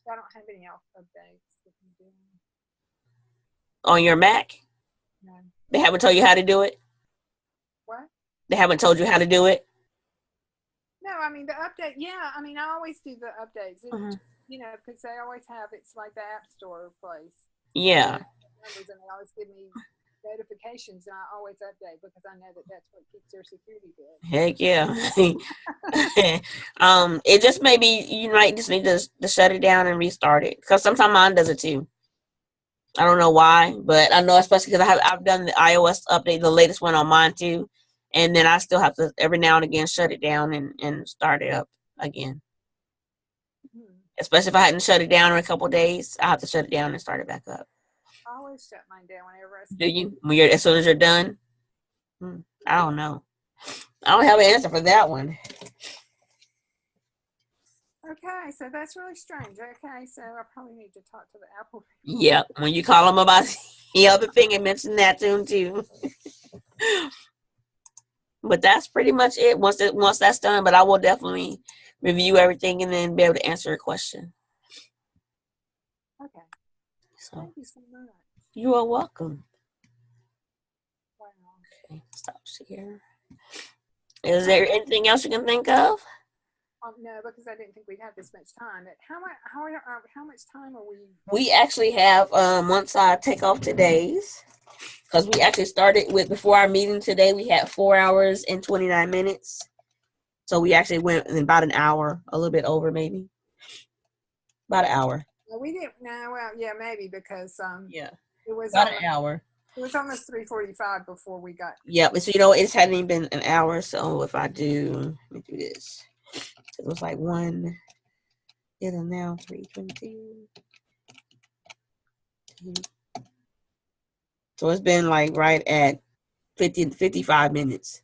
I don't have any else updates. On your Mac? No. They haven't told you how to do it? What? They haven't told you how to do it? No, I mean the update. Yeah, I mean I always do the updates. Because they always have, it's like the App Store place. Yeah. And they always give me notifications, and I always update because I know that that's what keeps their security good. Heck yeah. It just maybe you might just need to shut it down and restart it, because sometimes mine does it too. I don't know why, but I know especially because I've done the iOS update, the latest one on mine too, and then I still have to every now and again shut it down and start it up again. Especially if I hadn't shut it down in a couple of days, I have to shut it down and start it back up. I always shut mine down whenever I. Do you? As soon as you're done? I don't know. I don't have an answer for that one. Okay, so that's really strange. Okay, so I probably need to talk to the Apple people. Yep, when you call them about the other thing and mention that to them too. But that's pretty much it. Once that's done, but I will definitely review everything and then be able to answer a question. Okay. So, thank you so much. You are welcome. Wow. Okay, stop here. Is there anything else you can think of? No, because I didn't think we'd have this much time. But how much time are we? We actually have once I take off today's, because we actually started with, before our meeting today, we had 4 hours and 29 minutes. So we actually went in about an hour, a little bit over maybe. About an hour. No, we didn't. No, well, yeah, maybe because yeah, it was about an hour. It was almost 3:45 before we got. Yeah, but so it hadn't even been an hour. So if I do, let me do this. It was like 1. It is now 3:22. So it's been like right at 55 minutes.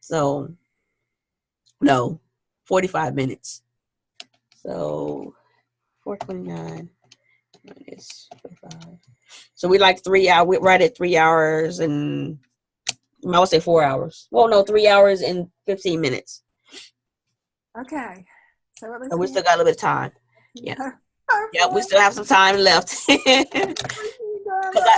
So no, 45 minutes. So 429 minus 45. So we like 3 hours. We're right at 3 hours and I would say 4 hours. Well, no, 3 hours and 15 minutes. Okay. So we still got a little bit of time. Yeah. Yeah, we still have some time left. Because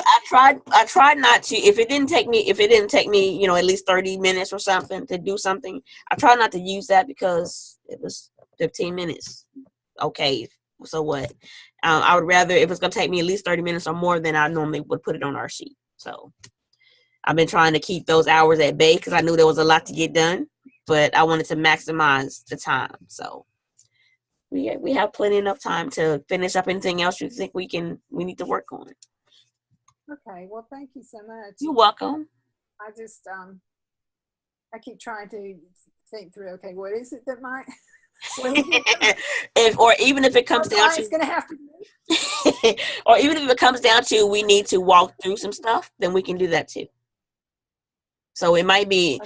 I tried not to. If it didn't take me, at least 30 minutes or something to do something, I tried not to use that because it was 15 minutes. Okay, so what? I would rather, if it's gonna take me at least 30 minutes or more, than I normally would put it on our sheet. So I've been trying to keep those hours at bay because I knew there was a lot to get done, but I wanted to maximize the time. So we have plenty enough time to finish up anything else you think we need to work on. Okay, well, thank you so much. You're welcome. I just, I keep trying to think through, okay, what is it that might, even if it comes down to, it's going to have to be. Or even if it comes down to we need to walk through some stuff, then we can do that too. So it might be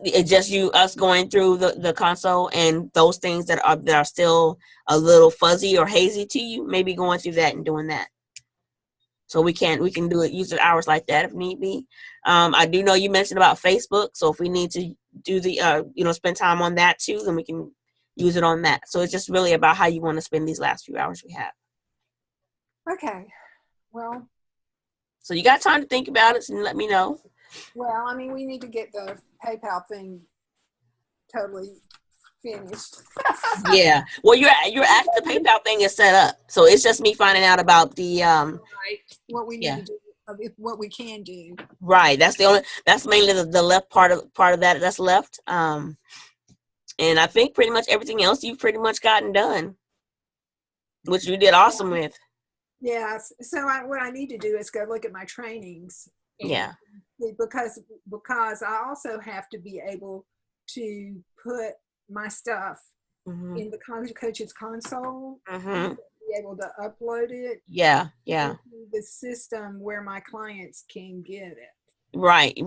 it's just us going through the console, and those things that are still a little fuzzy or hazy to you, maybe going through that and doing that. So we can do it, use the hours like that if need be. I do know you mentioned about Facebook. So if we need to do the, spend time on that too, then we can use it on that. So it's just really about how you want to spend these last few hours we have. Okay. Well. So you got time to think about it and let me know. Well, I mean, we need to get the PayPal thing totally finished. Yeah. Well, you're actually, the PayPal thing is set up, so it's just me finding out about the right. What we need yeah. to do, what we can do. Right. That's mainly the left part of that that's left. And I think pretty much everything else you've pretty much gotten done, which you did awesome with. Yeah. So what I need to do is go look at my trainings. Yeah. Because I also have to be able to put my stuff in the coach's console, be able to upload it. Yeah. Into the system where my clients can get it. Right.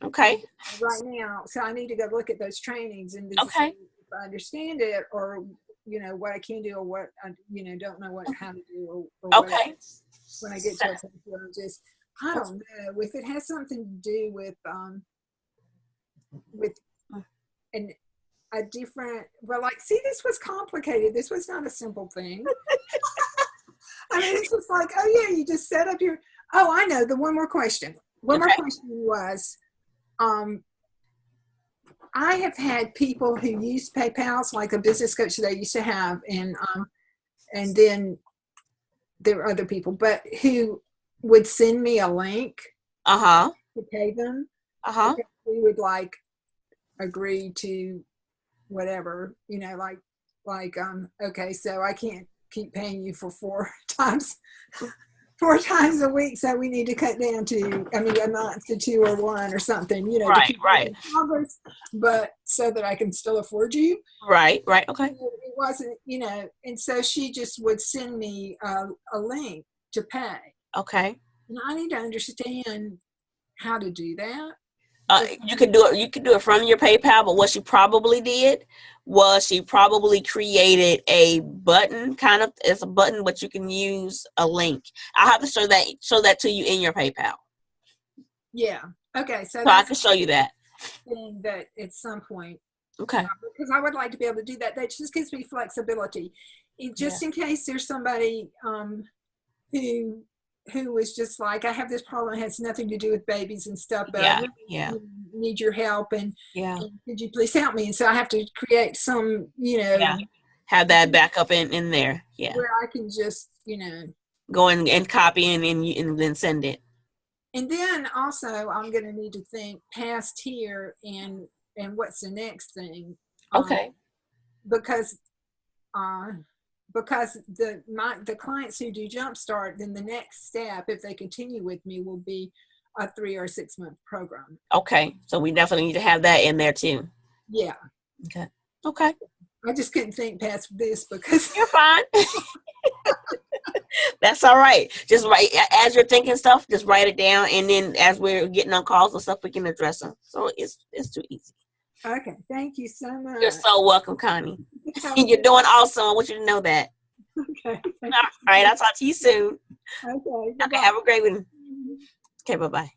Okay. Right now, so I need to go look at those trainings and okay. If I understand it, or what I can do, or what I don't know how to do, or okay. When I get to a place where I don't know if it has something to do with a different. Well, see, this was complicated. This was not a simple thing. I mean, it's just like, oh yeah, you just set up your. Oh, I know. The one more question. One more question was, I have had people who use PayPal's, like a business coach that I used to have, and then there were other people, but who would send me a link to pay them. We would agree to whatever, okay, so I can't keep paying you for 4 times a week, so we need to cut down to a month to 2 or 1 or something, right. Progress, but so that I can still afford you. Right. Okay. It wasn't, and so she just would send me a link to pay. Okay. And I need to understand how to do that. You can do it from your PayPal, but what she probably did was she probably created a button, it's a button, but you can use a link. I'll have to show that to you in your PayPal. Yeah. Okay. So I can show you that. That at some point. Okay. Because I would like to be able to do that. That just gives me flexibility. In case there's somebody who was just like, I have this problem, it has nothing to do with babies and stuff, but I really need your help, and could you please help me? And so I have to create some, have that backup in there, where I can just, go and copy and then send it. And then also I'm going to need to think past here and what's the next thing. Okay. Because the clients who do Jumpstart, then the next step, if they continue with me, will be a 3 or 6 month program. Okay. So we definitely need to have that in there too. Yeah. Okay. I just couldn't think past this because you're fine. That's all right. Just write, as you're thinking stuff, just write it down, and then as we're getting on calls and stuff, we can address them. So it's too easy. Okay, thank you so much. You're so welcome, Connie. You're doing awesome. I want you to know that. Okay. All right, I'll talk to you soon. Okay. Okay, have a great one. Okay, bye-bye.